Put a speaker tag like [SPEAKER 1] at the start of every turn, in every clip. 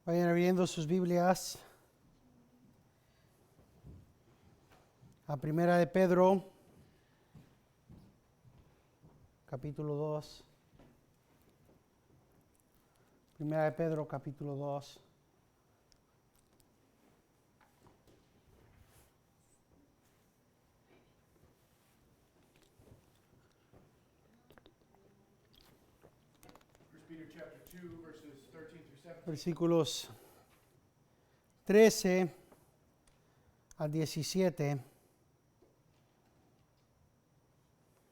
[SPEAKER 1] Vayan abriendo sus Biblias a Primera de Pedro, capítulo 2. Primera de Pedro, capítulo 2.
[SPEAKER 2] Peter chapter 2, verses 13 through 17.
[SPEAKER 1] Versículos 13 al 17.
[SPEAKER 2] I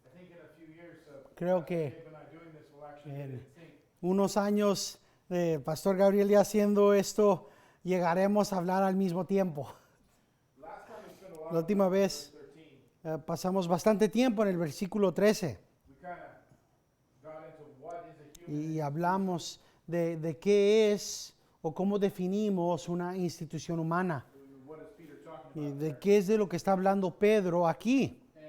[SPEAKER 2] think in a few years,
[SPEAKER 1] Creo que
[SPEAKER 2] Gabe and I doing this will actually get
[SPEAKER 1] en
[SPEAKER 2] in sync.
[SPEAKER 1] unos años de Pastor Gabriel ya haciendo esto, llegaremos a hablar al mismo tiempo.
[SPEAKER 2] Last time we spent a lot
[SPEAKER 1] La
[SPEAKER 2] of
[SPEAKER 1] última
[SPEAKER 2] time on
[SPEAKER 1] vez
[SPEAKER 2] verse 13.
[SPEAKER 1] pasamos bastante tiempo en el versículo 13
[SPEAKER 2] We kind of got into what is a human
[SPEAKER 1] y hablamos de qué es o cómo definimos una institución humana.
[SPEAKER 2] institution. What is Peter talking
[SPEAKER 1] Y
[SPEAKER 2] about
[SPEAKER 1] de
[SPEAKER 2] there?
[SPEAKER 1] qué es de lo que está hablando Pedro aquí.
[SPEAKER 2] And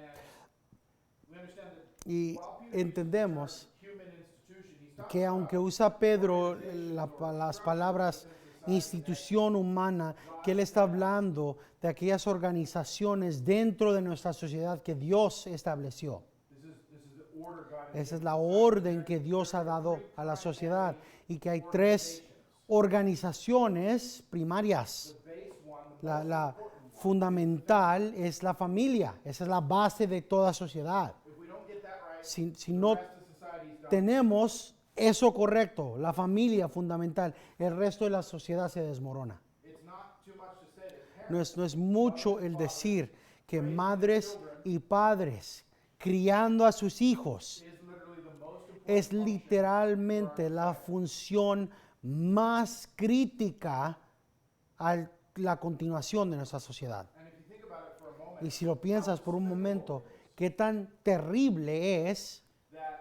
[SPEAKER 2] we understand that
[SPEAKER 1] Y
[SPEAKER 2] while Peter
[SPEAKER 1] entendemos
[SPEAKER 2] uses the term human institution, he's talking
[SPEAKER 1] que aunque usa Pedro las palabras institución humana, que él está hablando de aquellas organizaciones dentro de nuestra sociedad que Dios estableció.
[SPEAKER 2] this is the order God has
[SPEAKER 1] Esa es la orden que Dios ha dado a la sociedad y que hay tres organizaciones primarias.
[SPEAKER 2] base one.
[SPEAKER 1] La fundamental es la familia, esa es la base de toda sociedad.
[SPEAKER 2] If we don't get that right,
[SPEAKER 1] Si no
[SPEAKER 2] the rest of society is done.
[SPEAKER 1] tenemos eso correcto, la familia fundamental, el resto de la sociedad se desmorona.
[SPEAKER 2] It's not too much to say that parents
[SPEAKER 1] No es mucho el decir que madres y padres criando a sus hijos
[SPEAKER 2] is literally the most important.
[SPEAKER 1] es literalmente la función más crítica a la continuación de nuestra sociedad.
[SPEAKER 2] And if you think about it for a moment,
[SPEAKER 1] Y si lo piensas por un momento, qué tan terrible es
[SPEAKER 2] that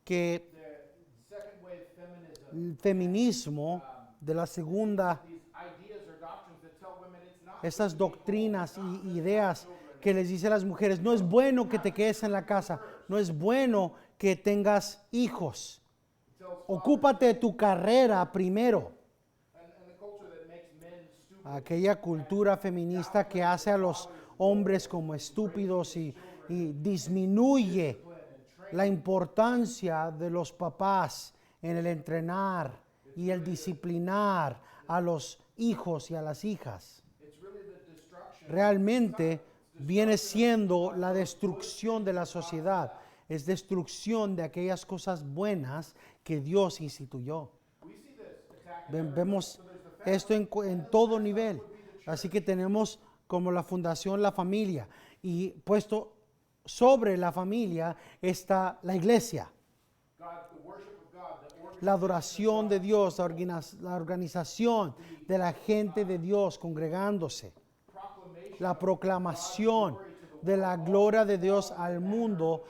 [SPEAKER 1] que
[SPEAKER 2] the second wave feminism,
[SPEAKER 1] el feminismo de la segunda,
[SPEAKER 2] these ideas or doctrines that tell women it's not
[SPEAKER 1] estas doctrinas y ideas que les dice a las mujeres, no es bueno que te quedes en la casa, no es bueno que tengas hijos, ocúpate de tu carrera primero.
[SPEAKER 2] and the culture that makes men stupid.
[SPEAKER 1] Aquella cultura feminista que hace a los hombres como estúpidos y disminuye la importancia de los papás en el entrenar y el disciplinar a los hijos y a las hijas.
[SPEAKER 2] It's really the destruction.
[SPEAKER 1] Realmente viene siendo la destrucción de la sociedad, es destrucción de aquellas cosas buenas que Dios instituyó.
[SPEAKER 2] We see this attack.
[SPEAKER 1] Vemos esto en todo nivel. Así que tenemos como la fundación la familia y puesto sobre la familia está la iglesia,
[SPEAKER 2] God, the worship of God, the order,
[SPEAKER 1] la adoración de Dios, la organización de la gente de Dios congregándose,
[SPEAKER 2] proclamation,
[SPEAKER 1] la proclamación de la gloria de Dios al mundo.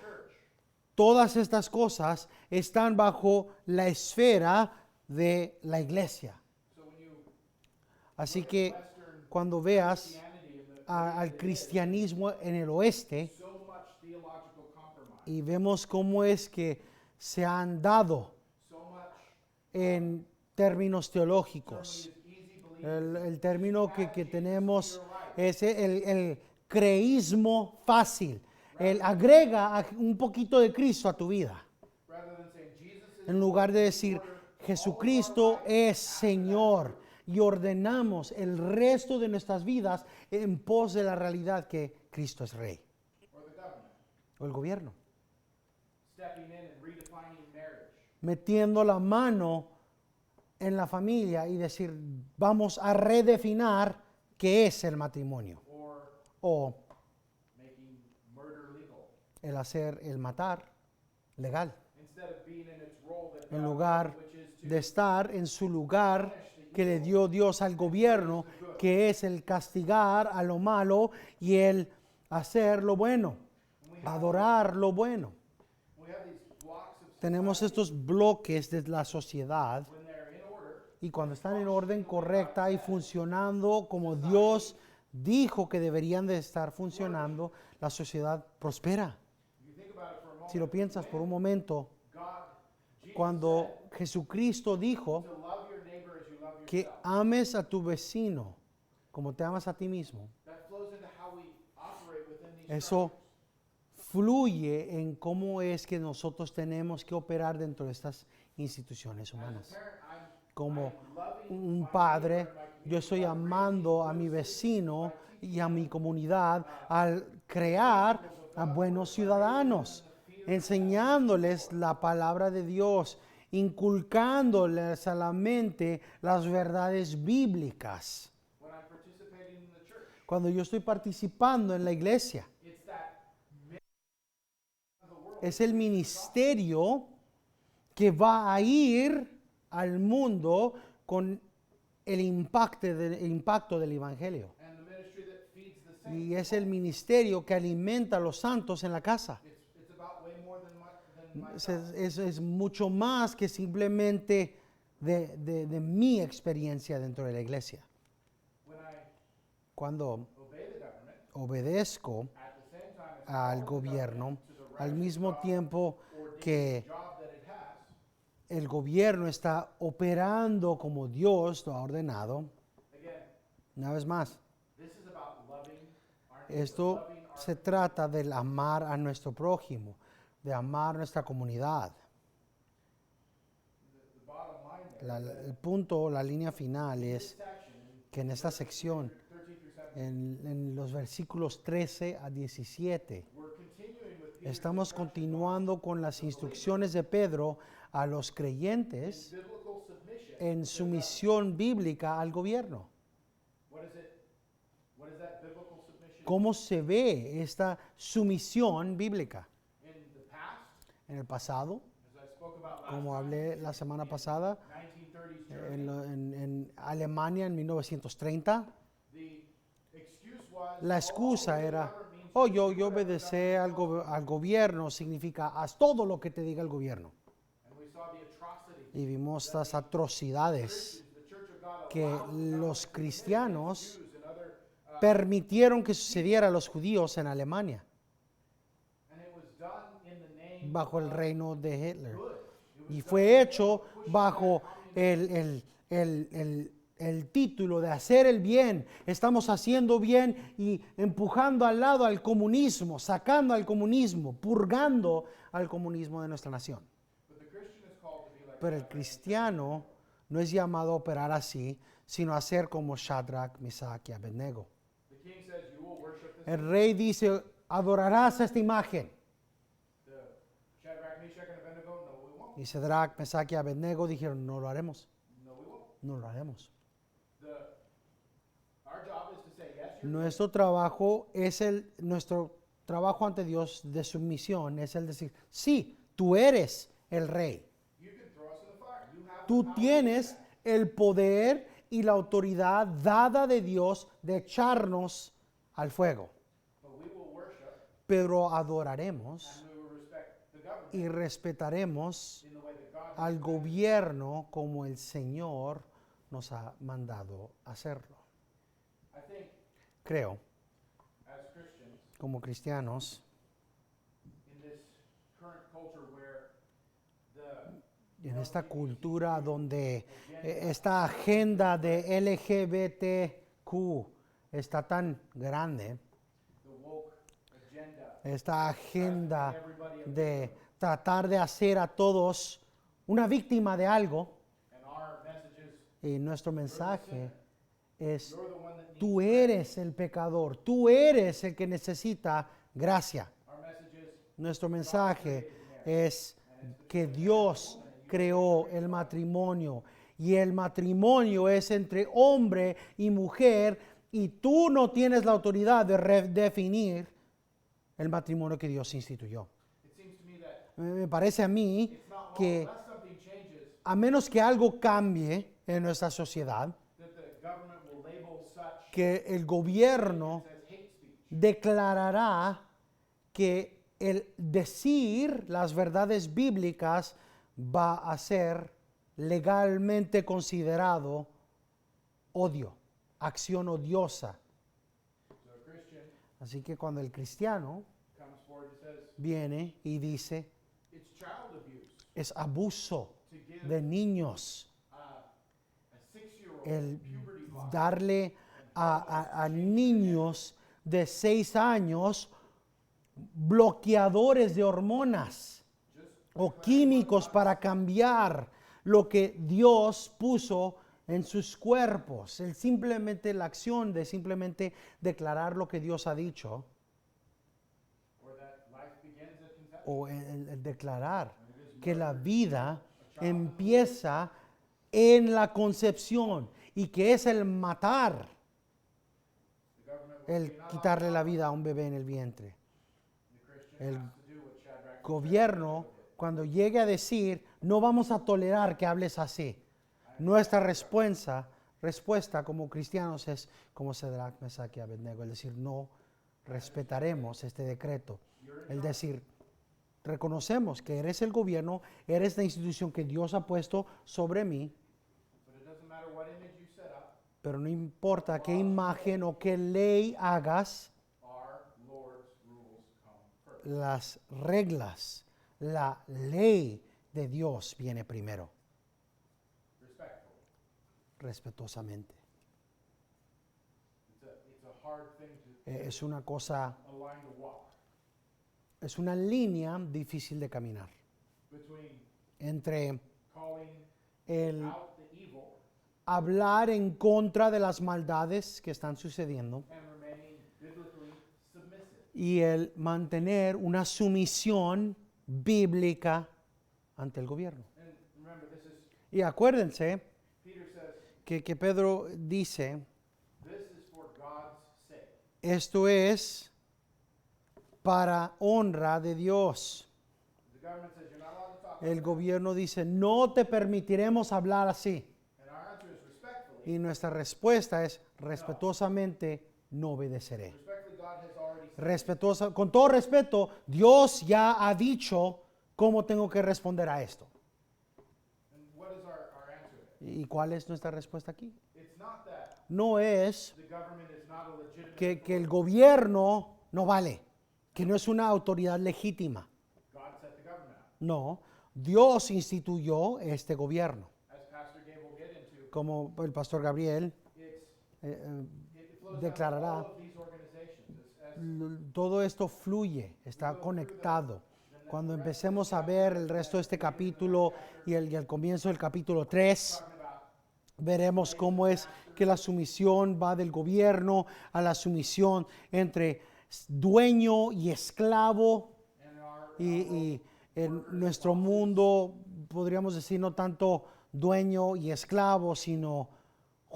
[SPEAKER 1] Todas estas cosas están bajo la esfera de la iglesia.
[SPEAKER 2] so when you
[SPEAKER 1] Así que cuando veas
[SPEAKER 2] Christianity in the
[SPEAKER 1] al cristianismo en el oeste
[SPEAKER 2] so much theological compromise,
[SPEAKER 1] y vemos cómo es que se han dado
[SPEAKER 2] so much
[SPEAKER 1] en términos teológicos.
[SPEAKER 2] is easy belief.
[SPEAKER 1] El término que tenemos es el creísmo fácil. El agrega un poquito de Cristo a tu vida.
[SPEAKER 2] Rather than saying Jesus is
[SPEAKER 1] En lugar de decir Jesucristo es Señor y ordenamos el resto de nuestras vidas en pos de la realidad que Cristo es Rey
[SPEAKER 2] or the government,
[SPEAKER 1] o el gobierno.
[SPEAKER 2] stepping in and redefining marriage.
[SPEAKER 1] Metiendo la mano en la familia y decir, vamos a redefinir qué es el matrimonio
[SPEAKER 2] Or
[SPEAKER 1] o
[SPEAKER 2] making murder legal.
[SPEAKER 1] el hacer el matar legal,
[SPEAKER 2] Instead of being in its role that
[SPEAKER 1] en
[SPEAKER 2] God
[SPEAKER 1] lugar
[SPEAKER 2] gave, which is to
[SPEAKER 1] de estar en su lugar que le dio Dios al gobierno, que es el castigar a lo malo y el hacer lo bueno, adorar lo bueno.
[SPEAKER 2] we have these blocks of
[SPEAKER 1] Tenemos estos bloques de la sociedad
[SPEAKER 2] when they're in order,
[SPEAKER 1] y cuando están en orden correcta y funcionando como Dios dijo que deberían de estar funcionando, la sociedad prospera.
[SPEAKER 2] if you think about it for a moment,
[SPEAKER 1] Si lo piensas por un momento,
[SPEAKER 2] God, Jesus
[SPEAKER 1] cuando Jesucristo dijo
[SPEAKER 2] to love your neighbor as you love
[SPEAKER 1] que
[SPEAKER 2] yourself.
[SPEAKER 1] ames a tu vecino como te amas a ti mismo.
[SPEAKER 2] That flows into how we operate within these
[SPEAKER 1] Eso
[SPEAKER 2] structures.
[SPEAKER 1] fluye en cómo es que nosotros tenemos que operar dentro de estas instituciones
[SPEAKER 2] As a
[SPEAKER 1] humanas.
[SPEAKER 2] parent,
[SPEAKER 1] Como
[SPEAKER 2] I'm loving
[SPEAKER 1] un
[SPEAKER 2] my
[SPEAKER 1] padre,
[SPEAKER 2] neighbor and my
[SPEAKER 1] yo estoy
[SPEAKER 2] community by
[SPEAKER 1] amando
[SPEAKER 2] raising
[SPEAKER 1] a mi
[SPEAKER 2] good citizens,
[SPEAKER 1] vecino
[SPEAKER 2] by
[SPEAKER 1] y a mi
[SPEAKER 2] teaching them,
[SPEAKER 1] comunidad al crear a buenos ciudadanos, enseñándoles la palabra de Dios, inculcándoles a la mente las verdades bíblicas.
[SPEAKER 2] when I'm participating in the church.
[SPEAKER 1] Cuando yo estoy participando en la iglesia,
[SPEAKER 2] It's that of the world.
[SPEAKER 1] es el ministerio que va a ir al mundo con el impacto del Evangelio.
[SPEAKER 2] And the ministry that feeds the saints.
[SPEAKER 1] Y es el ministerio que alimenta a los santos en la casa.
[SPEAKER 2] It's about way more than my
[SPEAKER 1] Es mucho más que simplemente de mi experiencia dentro de la iglesia.
[SPEAKER 2] when I
[SPEAKER 1] Cuando
[SPEAKER 2] obey the government
[SPEAKER 1] obedezco
[SPEAKER 2] at the same time as
[SPEAKER 1] al gobierno,
[SPEAKER 2] to the
[SPEAKER 1] al mismo
[SPEAKER 2] righteous
[SPEAKER 1] tiempo
[SPEAKER 2] ordained
[SPEAKER 1] que
[SPEAKER 2] job that it has,
[SPEAKER 1] el gobierno está operando como Dios lo ha ordenado,
[SPEAKER 2] again,
[SPEAKER 1] una vez más,
[SPEAKER 2] this is about loving our neighbor,
[SPEAKER 1] esto
[SPEAKER 2] loving our
[SPEAKER 1] se trata del amar a nuestro prójimo, de amar nuestra comunidad.
[SPEAKER 2] the bottom line there.
[SPEAKER 1] El punto, la línea final es
[SPEAKER 2] Section
[SPEAKER 1] que en esta sección,
[SPEAKER 2] 13 through 17,
[SPEAKER 1] en los versículos 13 a 17,
[SPEAKER 2] we're continuing with Peter's
[SPEAKER 1] estamos continuando con las instrucciones de Pedro a los creyentes
[SPEAKER 2] biblical submission.
[SPEAKER 1] en sumisión bíblica al gobierno.
[SPEAKER 2] What is it? What is that biblical submission?
[SPEAKER 1] ¿Cómo se ve esta sumisión bíblica?
[SPEAKER 2] In the past,
[SPEAKER 1] En el pasado,
[SPEAKER 2] as I spoke about last
[SPEAKER 1] como
[SPEAKER 2] time,
[SPEAKER 1] hablé la semana pasada,
[SPEAKER 2] 1930s Germany,
[SPEAKER 1] en Alemania en 1930,
[SPEAKER 2] the excuse was,
[SPEAKER 1] la excusa
[SPEAKER 2] "Oh,
[SPEAKER 1] era,
[SPEAKER 2] whatever means
[SPEAKER 1] oh,
[SPEAKER 2] to
[SPEAKER 1] yo
[SPEAKER 2] do whatever
[SPEAKER 1] obedecer
[SPEAKER 2] the government
[SPEAKER 1] al gobierno, significa haz todo lo que te diga el gobierno.
[SPEAKER 2] tells you." And we saw the atrocity.
[SPEAKER 1] Y vimos estas atrocidades
[SPEAKER 2] The Church of God
[SPEAKER 1] que
[SPEAKER 2] allowed
[SPEAKER 1] los cristianos
[SPEAKER 2] Jews and other,
[SPEAKER 1] permitieron que sucediera a los judíos en Alemania,
[SPEAKER 2] and it was done in the name
[SPEAKER 1] bajo el reino de Hitler.
[SPEAKER 2] good.
[SPEAKER 1] Y fue hecho bajo el título de hacer el bien. Estamos haciendo bien y empujando al lado al comunismo, sacando al comunismo, purgando al comunismo de nuestra nación.
[SPEAKER 2] But the Christian is called to be like
[SPEAKER 1] Pero el cristiano no es llamado a operar así, sino a ser como Shadrach, Mesach y Abednego.
[SPEAKER 2] the king says, "You will worship this."
[SPEAKER 1] El rey dice, adorarás esta imagen.
[SPEAKER 2] The Shadrach, Meshach, and Abednego, no, we won't.
[SPEAKER 1] Y Shadrach, Mesach y Abednego dijeron, no lo haremos,
[SPEAKER 2] No, we won't.
[SPEAKER 1] no lo haremos.
[SPEAKER 2] Our job is to say, yes, you're
[SPEAKER 1] Nuestro trabajo ante Dios de sumisión es el decir, sí, tú eres el rey.
[SPEAKER 2] you can throw us in the fire. You have the
[SPEAKER 1] Tú
[SPEAKER 2] power.
[SPEAKER 1] tienes el poder y la autoridad dada de Dios de echarnos al fuego.
[SPEAKER 2] But we will worship
[SPEAKER 1] Pero adoraremos
[SPEAKER 2] and we will respect the government
[SPEAKER 1] y respetaremos
[SPEAKER 2] in the way that God
[SPEAKER 1] al gobierno como el Señor nos ha mandado hacerlo.
[SPEAKER 2] I think
[SPEAKER 1] Creo,
[SPEAKER 2] as Christians
[SPEAKER 1] como cristianos,
[SPEAKER 2] in this current culture where the
[SPEAKER 1] en esta cultura donde esta agenda de LGBTQ está tan grande,
[SPEAKER 2] woke agenda
[SPEAKER 1] esta agenda
[SPEAKER 2] everybody
[SPEAKER 1] de tratar de hacer a todos una víctima de algo,
[SPEAKER 2] and our message is
[SPEAKER 1] y nuestro mensaje es,
[SPEAKER 2] you're the one that needs
[SPEAKER 1] tú eres el pecador, tú eres el que necesita gracia.
[SPEAKER 2] our message is
[SPEAKER 1] Nuestro mensaje es que Dios creó el matrimonio y el matrimonio es entre hombre y mujer y tú no tienes la autoridad de redefinir el matrimonio que Dios instituyó.
[SPEAKER 2] it seems to me that
[SPEAKER 1] Me parece a mí
[SPEAKER 2] it's not
[SPEAKER 1] que
[SPEAKER 2] unless something changes
[SPEAKER 1] a menos que algo cambie en nuestra sociedad,
[SPEAKER 2] that the government will label such
[SPEAKER 1] que el gobierno
[SPEAKER 2] as hate speech.
[SPEAKER 1] declarará que el decir las verdades bíblicas va a ser legalmente considerado odio, acción odiosa.
[SPEAKER 2] So a Christian
[SPEAKER 1] Así que cuando el cristiano
[SPEAKER 2] comes forward and says
[SPEAKER 1] viene y dice,
[SPEAKER 2] it's child abuse
[SPEAKER 1] es abuso
[SPEAKER 2] to give
[SPEAKER 1] de niños
[SPEAKER 2] a 6-year-old
[SPEAKER 1] el darle a niños de 6 años bloqueadores de hormonas o químicos para cambiar lo que Dios puso en sus cuerpos. Simplemente la acción de simplemente declarar lo que Dios ha dicho,
[SPEAKER 2] or that life begins at conception.
[SPEAKER 1] o el declarar que la vida empieza en la concepción y que es el matar,
[SPEAKER 2] The government
[SPEAKER 1] el quitarle la vida a un bebé en el vientre.
[SPEAKER 2] the Christian
[SPEAKER 1] El
[SPEAKER 2] has to do what Shadrach
[SPEAKER 1] gobierno, cuando llegue a decir, no vamos a tolerar que hables así, nuestra respuesta como cristianos es como Sadrach, Mesach y Abednego, es decir, no respetaremos este decreto. Es decir, reconocemos que eres el gobierno, eres la institución que Dios ha puesto sobre mí,
[SPEAKER 2] but it doesn't matter what image you set up,
[SPEAKER 1] pero no importa qué imagen o qué ley hagas,
[SPEAKER 2] our Lord's rules come first.
[SPEAKER 1] las reglas, la ley de Dios viene primero,
[SPEAKER 2] Respectfully.
[SPEAKER 1] respetuosamente.
[SPEAKER 2] It's a hard thing to
[SPEAKER 1] Es una cosa,
[SPEAKER 2] a line to walk
[SPEAKER 1] es una línea difícil de caminar
[SPEAKER 2] between
[SPEAKER 1] entre
[SPEAKER 2] calling
[SPEAKER 1] el
[SPEAKER 2] out the evil
[SPEAKER 1] hablar en contra de las maldades que están sucediendo
[SPEAKER 2] and remaining biblically submissive.
[SPEAKER 1] y el mantener una sumisión bíblica ante el gobierno.
[SPEAKER 2] And remember, this is,
[SPEAKER 1] Y acuérdense
[SPEAKER 2] Peter says,
[SPEAKER 1] que Pedro dice,
[SPEAKER 2] this is for God's sake.
[SPEAKER 1] esto es para honra de Dios.
[SPEAKER 2] The government says you're not allowed to talk
[SPEAKER 1] El
[SPEAKER 2] like that.
[SPEAKER 1] gobierno dice, no te permitiremos hablar así.
[SPEAKER 2] And our answer is respectfully.
[SPEAKER 1] Y nuestra respuesta es, respetuosamente no obedeceré.
[SPEAKER 2] Respectfully, God has already said.
[SPEAKER 1] Respetuosa, con todo respeto, Dios ya ha dicho cómo tengo que responder a esto.
[SPEAKER 2] And what is our answer?
[SPEAKER 1] ¿Y cuál es nuestra respuesta aquí?
[SPEAKER 2] It's not that
[SPEAKER 1] No es
[SPEAKER 2] the government is not a legitimate
[SPEAKER 1] que el gobierno no vale, que no es una autoridad legítima.
[SPEAKER 2] God set the government up.
[SPEAKER 1] No, Dios instituyó este gobierno.
[SPEAKER 2] As Pastor Gabe will get into,
[SPEAKER 1] Como el pastor Gabriel
[SPEAKER 2] it flows
[SPEAKER 1] declarará,
[SPEAKER 2] down to all of these organizations.
[SPEAKER 1] todo esto fluye, está conectado. Cuando empecemos a ver el resto de este capítulo y el comienzo del capítulo 3,
[SPEAKER 2] Talking about
[SPEAKER 1] veremos cómo es que la sumisión va del gobierno a la sumisión entre dueño y esclavo.
[SPEAKER 2] and our
[SPEAKER 1] Y en nuestro mundo, podríamos decir, no tanto dueño y esclavo, sino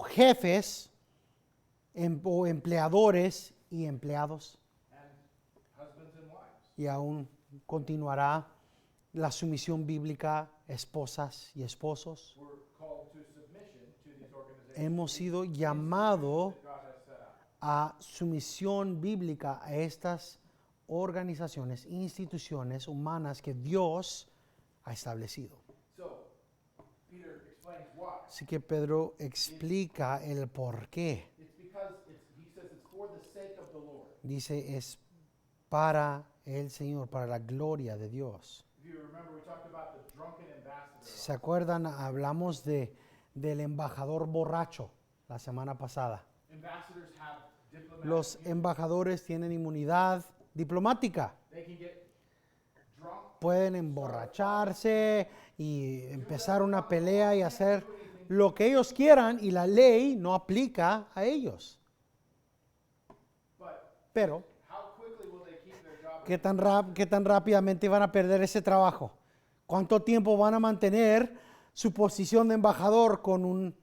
[SPEAKER 1] jefes o empleadores y empleados.
[SPEAKER 2] and husbands and wives.
[SPEAKER 1] Y aún continuará la sumisión bíblica, esposas y esposos.
[SPEAKER 2] We're called to submission to these organizations
[SPEAKER 1] Hemos sido llamados
[SPEAKER 2] that God has set up.
[SPEAKER 1] a sumisión bíblica a estas organizaciones, instituciones humanas que Dios ha establecido.
[SPEAKER 2] So, Peter explains why.
[SPEAKER 1] Así que Pedro explica el por qué.
[SPEAKER 2] It's because he says it's for the sake of the Lord.
[SPEAKER 1] Dice, es para el Señor, para la gloria de Dios.
[SPEAKER 2] If you remember, we talked about the drunken ambassador.
[SPEAKER 1] Si se acuerdan, hablamos del embajador borracho la semana pasada.
[SPEAKER 2] Ambassadors have diplomatic
[SPEAKER 1] Los
[SPEAKER 2] immunity.
[SPEAKER 1] embajadores tienen inmunidad diplomática.
[SPEAKER 2] They can get drunk,
[SPEAKER 1] Pueden emborracharse y empezar una pelea y hacer lo que ellos quieran y la ley no aplica a ellos.
[SPEAKER 2] but
[SPEAKER 1] Pero,
[SPEAKER 2] how quickly will they keep their job?
[SPEAKER 1] ¿qué tan rápidamente van a perder ese trabajo? ¿Cuánto tiempo van a mantener su posición de embajador con un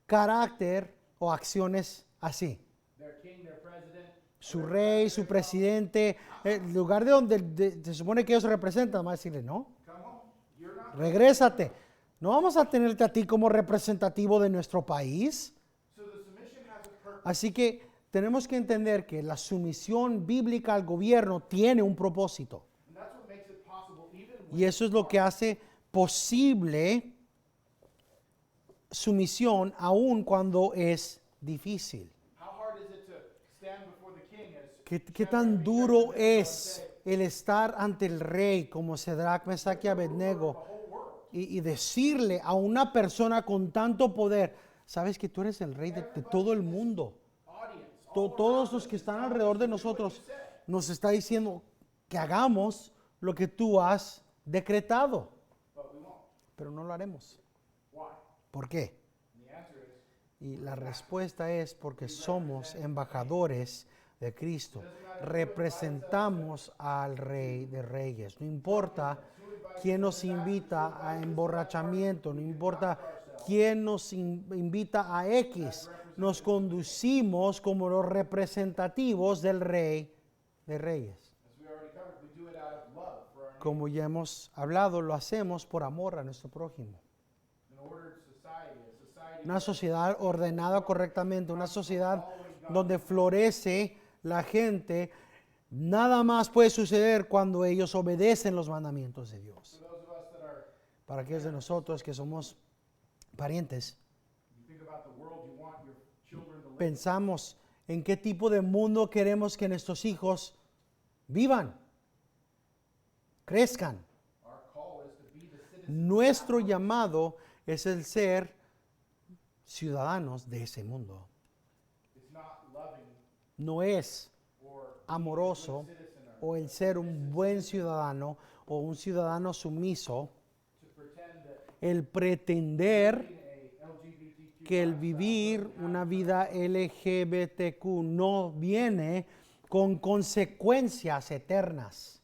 [SPEAKER 1] carácter o acciones así?
[SPEAKER 2] Their king, their president,
[SPEAKER 1] Su rey, su presidente, el lugar de donde se supone que ellos representan, van a decirle, no,
[SPEAKER 2] come home. You're not.
[SPEAKER 1] regrésate. No vamos a tenerte a ti como representativo de nuestro país.
[SPEAKER 2] So the submission has a purpose.
[SPEAKER 1] Así que tenemos que entender que la sumisión bíblica al gobierno tiene un propósito.
[SPEAKER 2] And that's what makes it possible even when
[SPEAKER 1] Y eso es lo que hace posible sumisión aun cuando es difícil.
[SPEAKER 2] how hard is it to stand before the king as
[SPEAKER 1] ¿Qué tan duro es el estar ante el rey como Sadrach, Mesach y Abednego
[SPEAKER 2] the whole world?
[SPEAKER 1] y decirle a una persona con tanto poder, Sabes que tú eres el rey de todo el mundo.
[SPEAKER 2] audience,
[SPEAKER 1] Todos los que están alrededor de nosotros nos está diciendo que hagamos lo que tú has decretado,
[SPEAKER 2] but we won't.
[SPEAKER 1] pero no lo haremos.
[SPEAKER 2] Why?
[SPEAKER 1] ¿Por qué?
[SPEAKER 2] And the answer is,
[SPEAKER 1] Y la respuesta es porque somos embajadores de Cristo. Representamos al Rey de Reyes. No importa quién nos invita a emborrachamiento, no importa quién nos invita a X, nos conducimos como los representativos del Rey de Reyes.
[SPEAKER 2] as we already covered, we do it out of love for our neighbor.
[SPEAKER 1] Como ya hemos hablado, lo hacemos por amor a nuestro prójimo.
[SPEAKER 2] An ordered society, a society
[SPEAKER 1] Una sociedad ordenada correctamente, una sociedad donde florece la gente, nada más puede suceder cuando ellos obedecen los mandamientos de Dios.
[SPEAKER 2] for those of us that are,
[SPEAKER 1] Para aquellos de nosotros que somos parientes,
[SPEAKER 2] you think about the world you want your children to live.
[SPEAKER 1] pensamos en qué tipo de mundo queremos que nuestros hijos vivan, crezcan.
[SPEAKER 2] Our call is to be the citizen.
[SPEAKER 1] Nuestro llamado es el ser ciudadanos de ese mundo.
[SPEAKER 2] It's not loving
[SPEAKER 1] No es
[SPEAKER 2] or
[SPEAKER 1] amoroso
[SPEAKER 2] citizen or
[SPEAKER 1] o el ser un buen ciudadano o un ciudadano sumiso,
[SPEAKER 2] to pretend that
[SPEAKER 1] el pretender
[SPEAKER 2] being a LGBTQ
[SPEAKER 1] que el vivir una vida LGBTQ no viene con consecuencias eternas.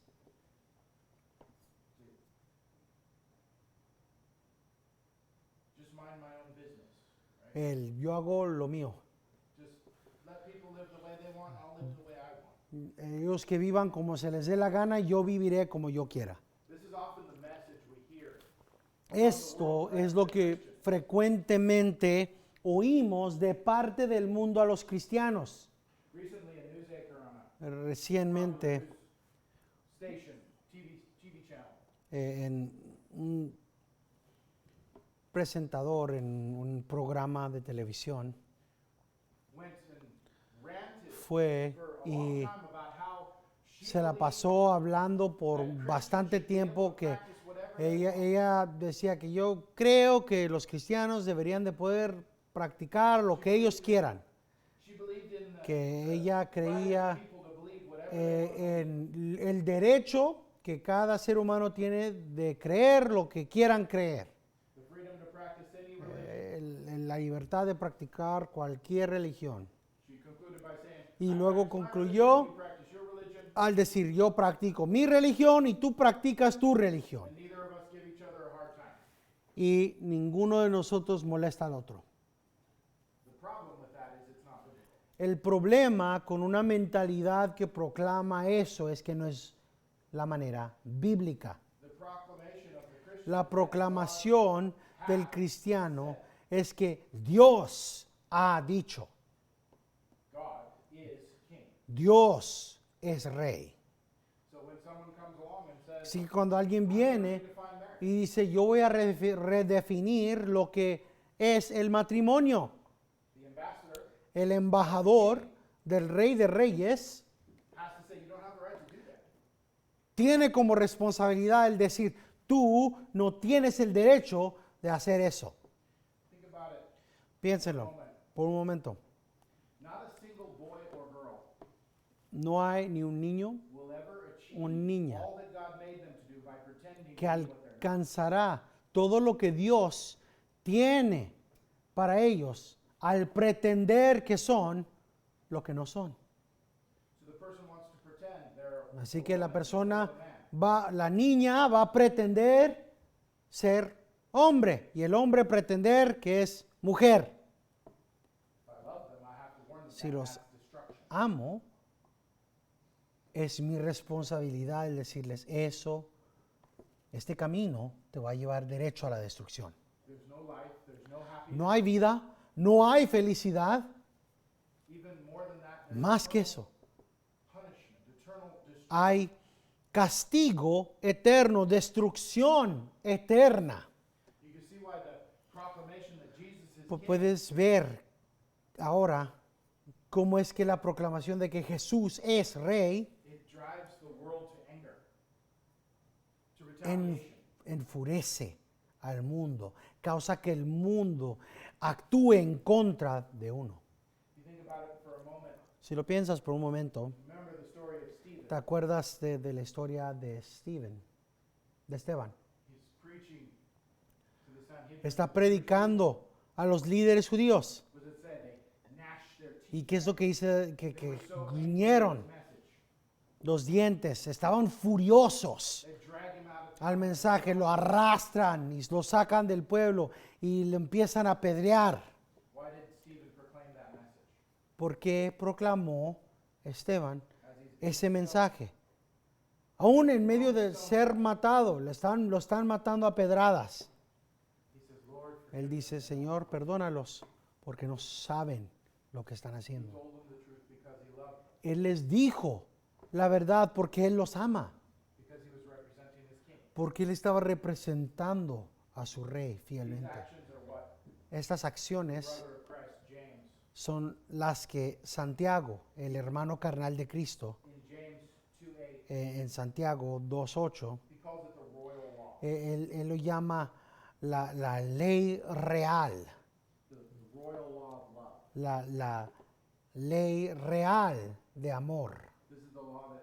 [SPEAKER 2] just mind my own business.
[SPEAKER 1] El yo hago lo mío.
[SPEAKER 2] Just let people live the way they want, I'll live the way I want.
[SPEAKER 1] Ellos que vivan como se les dé la gana, yo viviré como yo quiera.
[SPEAKER 2] This is often the message we hear.
[SPEAKER 1] Esto es lo que frecuentemente oímos de parte del mundo a los cristianos.
[SPEAKER 2] Recently, a news anchor on a
[SPEAKER 1] Recientemente,
[SPEAKER 2] news station, TV channel,
[SPEAKER 1] en un presentador en un programa de televisión
[SPEAKER 2] went and ranted
[SPEAKER 1] fue
[SPEAKER 2] for a
[SPEAKER 1] y
[SPEAKER 2] long time about how she
[SPEAKER 1] se la pasó hablando por bastante tiempo que
[SPEAKER 2] practiced whatever
[SPEAKER 1] ella decía que yo creo que los cristianos deberían de poder practicar lo que ellos quieran,
[SPEAKER 2] she believed in the
[SPEAKER 1] que ella creía
[SPEAKER 2] people to believe whatever
[SPEAKER 1] en el derecho que cada ser humano tiene de creer lo que quieran creer,
[SPEAKER 2] the freedom to practice any religion.
[SPEAKER 1] la libertad de practicar cualquier religión.
[SPEAKER 2] She concluded by saying,
[SPEAKER 1] Y
[SPEAKER 2] "I
[SPEAKER 1] luego
[SPEAKER 2] practice my
[SPEAKER 1] concluyó
[SPEAKER 2] religion, you practice your religion,
[SPEAKER 1] al decir yo practico mi religión y tú practicas tu religión.
[SPEAKER 2] and neither of us give each other a hard time."
[SPEAKER 1] Y ninguno de nosotros molesta al otro.
[SPEAKER 2] The problem with that is it's not biblical.
[SPEAKER 1] El problema con una mentalidad que proclama eso es que no es la manera bíblica.
[SPEAKER 2] The proclamation of the Christian
[SPEAKER 1] La proclamación del cristiano es que Dios ha dicho,
[SPEAKER 2] God is king.
[SPEAKER 1] Dios es rey.
[SPEAKER 2] So when someone comes along and says,
[SPEAKER 1] Así que cuando alguien viene
[SPEAKER 2] "Define marriage,"
[SPEAKER 1] y dice, yo voy a redefinir lo que es el matrimonio,
[SPEAKER 2] the ambassador
[SPEAKER 1] el embajador del Rey de Reyes
[SPEAKER 2] has to say, "You don't have the right to do that."
[SPEAKER 1] tiene como responsabilidad el decir, tú no tienes el derecho de hacer eso.
[SPEAKER 2] Think about it.
[SPEAKER 1] Piénsenlo por un momento.
[SPEAKER 2] Not a single boy or girl
[SPEAKER 1] No hay ni un niño
[SPEAKER 2] will ever achieve
[SPEAKER 1] o niña
[SPEAKER 2] all that God made them to do by pretending
[SPEAKER 1] que
[SPEAKER 2] to be what they're not.
[SPEAKER 1] alcanzará todo lo que Dios tiene para ellos al pretender que son lo que no son.
[SPEAKER 2] So the person wants to pretend they're
[SPEAKER 1] Así que la persona la niña va a pretender ser hombre y el hombre pretender que es mujer.
[SPEAKER 2] If I love them, I have to warn them
[SPEAKER 1] Si
[SPEAKER 2] that
[SPEAKER 1] los
[SPEAKER 2] that's destruction.
[SPEAKER 1] amo, es mi responsabilidad el decirles eso, este camino te va a llevar derecho a la destrucción.
[SPEAKER 2] There's no life, there's no happiness.
[SPEAKER 1] No hay vida, no hay felicidad,
[SPEAKER 2] Even more than that, there's
[SPEAKER 1] más que eso.
[SPEAKER 2] punishment, eternal destruction.
[SPEAKER 1] Hay castigo eterno, destrucción eterna.
[SPEAKER 2] You can see why the proclamation that Jesus is king
[SPEAKER 1] Puedes ver ahora cómo es que la proclamación de que Jesús es rey
[SPEAKER 2] it drives the world to anger, to
[SPEAKER 1] en-
[SPEAKER 2] retaliation.
[SPEAKER 1] enfurece al mundo, causa que el mundo actúe en contra de uno.
[SPEAKER 2] You think about it for a moment.
[SPEAKER 1] Si lo piensas por un momento,
[SPEAKER 2] Remember the story of Stephen.
[SPEAKER 1] ¿te acuerdas de la historia de Esteban?
[SPEAKER 2] He's preaching to the Sanhedrin.
[SPEAKER 1] Está predicando a los líderes judíos.
[SPEAKER 2] What does it say? They gnashed their teeth.
[SPEAKER 1] ¿Y qué es lo que dice? Que
[SPEAKER 2] They were so angry
[SPEAKER 1] gruñeron
[SPEAKER 2] with the message.
[SPEAKER 1] los dientes, estaban furiosos
[SPEAKER 2] They drag him out of
[SPEAKER 1] al mensaje, lo arrastran y lo sacan del pueblo y le empiezan a apedrear.
[SPEAKER 2] Why did Stephen proclaim that message?
[SPEAKER 1] ¿Por qué proclamó Esteban
[SPEAKER 2] As he's
[SPEAKER 1] ese mensaje? Aún en medio de ser matado, lo están matando a pedradas.
[SPEAKER 2] he says, Lord,
[SPEAKER 1] Él dice, Señor, perdónalos porque no saben lo que están haciendo.
[SPEAKER 2] told them the truth because he loved them,
[SPEAKER 1] Él les dijo la verdad porque Él los ama,
[SPEAKER 2] because he was representing his king.
[SPEAKER 1] porque Él estaba representando a su rey
[SPEAKER 2] These
[SPEAKER 1] fielmente.
[SPEAKER 2] actions are what
[SPEAKER 1] Estas acciones
[SPEAKER 2] brother of Christ, James,
[SPEAKER 1] son las que Santiago, el hermano carnal de Cristo,
[SPEAKER 2] in James 2:8,
[SPEAKER 1] en Santiago 2:8,
[SPEAKER 2] he calls it the royal law,
[SPEAKER 1] él lo llama la ley real,
[SPEAKER 2] the royal law of love.
[SPEAKER 1] la ley real de amor.
[SPEAKER 2] This is the law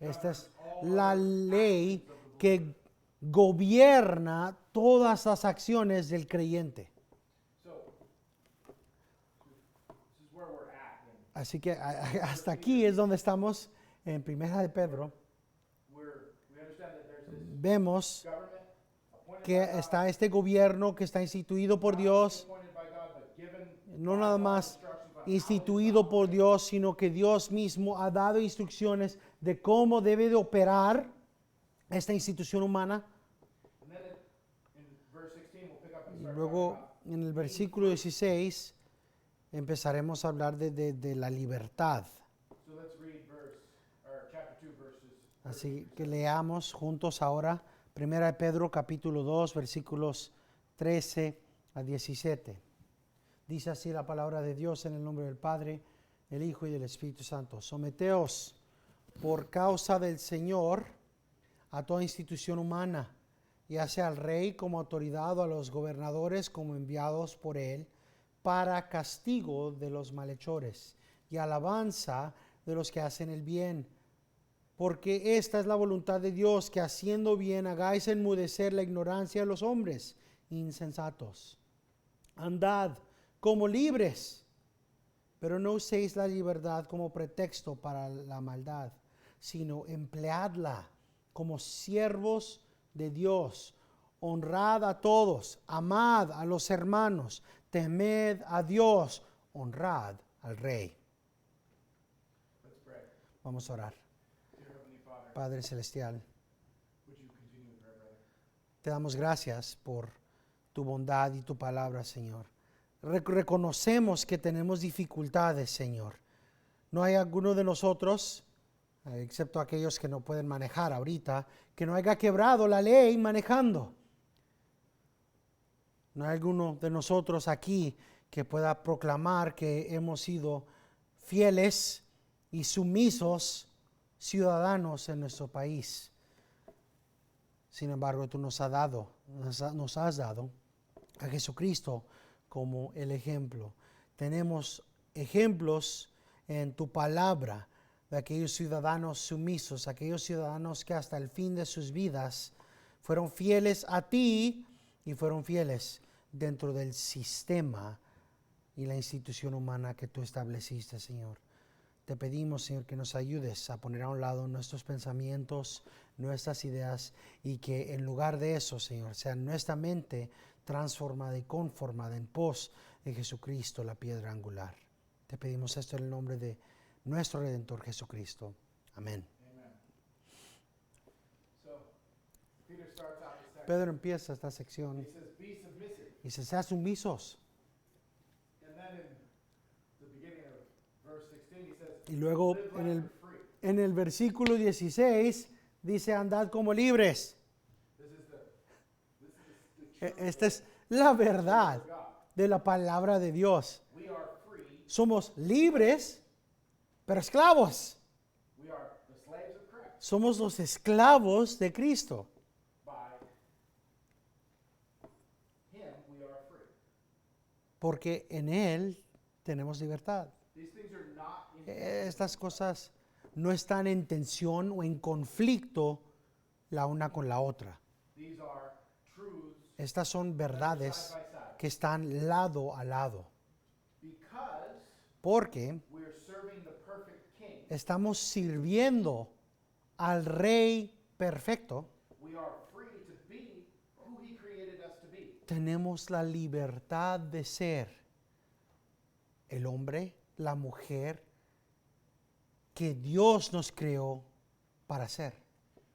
[SPEAKER 2] that
[SPEAKER 1] Esta es
[SPEAKER 2] governs all
[SPEAKER 1] la
[SPEAKER 2] other
[SPEAKER 1] ley
[SPEAKER 2] actions of the believer.
[SPEAKER 1] que gobierna todas las acciones del creyente.
[SPEAKER 2] So, this is where we're at. And
[SPEAKER 1] Así que hasta aquí es donde estamos en Primera de Pedro.
[SPEAKER 2] we understand that there's this
[SPEAKER 1] Vemos
[SPEAKER 2] government appointed
[SPEAKER 1] que
[SPEAKER 2] by God,
[SPEAKER 1] está este gobierno que está instituido por
[SPEAKER 2] not
[SPEAKER 1] Dios,
[SPEAKER 2] appointed by God, but given
[SPEAKER 1] no
[SPEAKER 2] by
[SPEAKER 1] nada
[SPEAKER 2] God
[SPEAKER 1] más
[SPEAKER 2] instructions on how
[SPEAKER 1] instituido
[SPEAKER 2] to
[SPEAKER 1] por
[SPEAKER 2] operate.
[SPEAKER 1] Dios, sino que Dios mismo ha dado instrucciones de cómo debe de operar esta institución humana.
[SPEAKER 2] And then in verse 16, we'll pick up and
[SPEAKER 1] Y
[SPEAKER 2] start
[SPEAKER 1] luego
[SPEAKER 2] talking about
[SPEAKER 1] en el versículo 16 empezaremos a hablar de la libertad.
[SPEAKER 2] So let's read chapter 2, verses.
[SPEAKER 1] Así que leamos juntos ahora Primera de Pedro capítulo 2 versículos 13 a 17. Dice así la palabra de Dios en el nombre del Padre, del Hijo y del Espíritu Santo. Someteos por causa del Señor a toda institución humana, ya sea al rey como autoridad o a los gobernadores como enviados por él, para castigo de los malhechores y alabanza de los que hacen el bien. Porque esta es la voluntad de Dios, que haciendo bien hagáis enmudecer la ignorancia de los hombres insensatos. Andad como libres, pero no uséis la libertad como pretexto para la maldad, sino empleadla como siervos de Dios. Honrad a todos, amad a los hermanos, temed a Dios, honrad al Rey.
[SPEAKER 2] Let's pray.
[SPEAKER 1] Vamos a orar.
[SPEAKER 2] Dear Heavenly Father,
[SPEAKER 1] Padre Celestial,
[SPEAKER 2] would you continue with prayer, brother?
[SPEAKER 1] te damos gracias por tu bondad y tu palabra, Señor. Reconocemos que tenemos dificultades, Señor. No hay alguno de nosotros, excepto aquellos que no pueden manejar ahorita, que no haya quebrado la ley manejando. No hay alguno de nosotros aquí que pueda proclamar que hemos sido fieles y sumisos ciudadanos en nuestro país. Sin embargo, tú nos has dado a Jesucristo como el ejemplo. Tenemos ejemplos en tu palabra de aquellos ciudadanos sumisos, aquellos ciudadanos que hasta el fin de sus vidas fueron fieles a ti y fueron fieles dentro del sistema y la institución humana que tú estableciste, Señor. Te pedimos, Señor, que nos ayudes a poner a un lado nuestros pensamientos, nuestras ideas, y que en lugar de eso, Señor, sea nuestra mente transformada y conformada en pos de Jesucristo, la piedra angular. Te pedimos esto en el nombre de nuestro Redentor Jesucristo. Amén.
[SPEAKER 2] Amen. So, Peter starts out this section.
[SPEAKER 1] Pedro empieza esta
[SPEAKER 2] He
[SPEAKER 1] sección
[SPEAKER 2] says, be submissive.
[SPEAKER 1] y se sean sumisos.
[SPEAKER 2] And then in the beginning of verse 16, he says,
[SPEAKER 1] Y luego
[SPEAKER 2] live
[SPEAKER 1] en
[SPEAKER 2] like
[SPEAKER 1] el,
[SPEAKER 2] you're free.
[SPEAKER 1] en el versículo 16 dice, andad como libres.
[SPEAKER 2] This is the truth
[SPEAKER 1] Esta es la verdad
[SPEAKER 2] of God.
[SPEAKER 1] de la palabra de Dios.
[SPEAKER 2] We are free.
[SPEAKER 1] Somos libres, pero esclavos.
[SPEAKER 2] We are the slaves of Christ.
[SPEAKER 1] Somos los esclavos de Cristo.
[SPEAKER 2] By Him, we
[SPEAKER 1] porque en Él tenemos libertad.
[SPEAKER 2] These things are not in
[SPEAKER 1] Estas cosas no están en tensión o en conflicto la una con la otra.
[SPEAKER 2] These are truths
[SPEAKER 1] Estas son verdades
[SPEAKER 2] side by side.
[SPEAKER 1] que están lado a lado,
[SPEAKER 2] Because
[SPEAKER 1] porque
[SPEAKER 2] we're serving the perfect king,
[SPEAKER 1] estamos sirviendo al Rey perfecto.
[SPEAKER 2] we are free to be who he created us to be.
[SPEAKER 1] Tenemos la libertad de ser el hombre, la mujer que Dios nos creó para ser.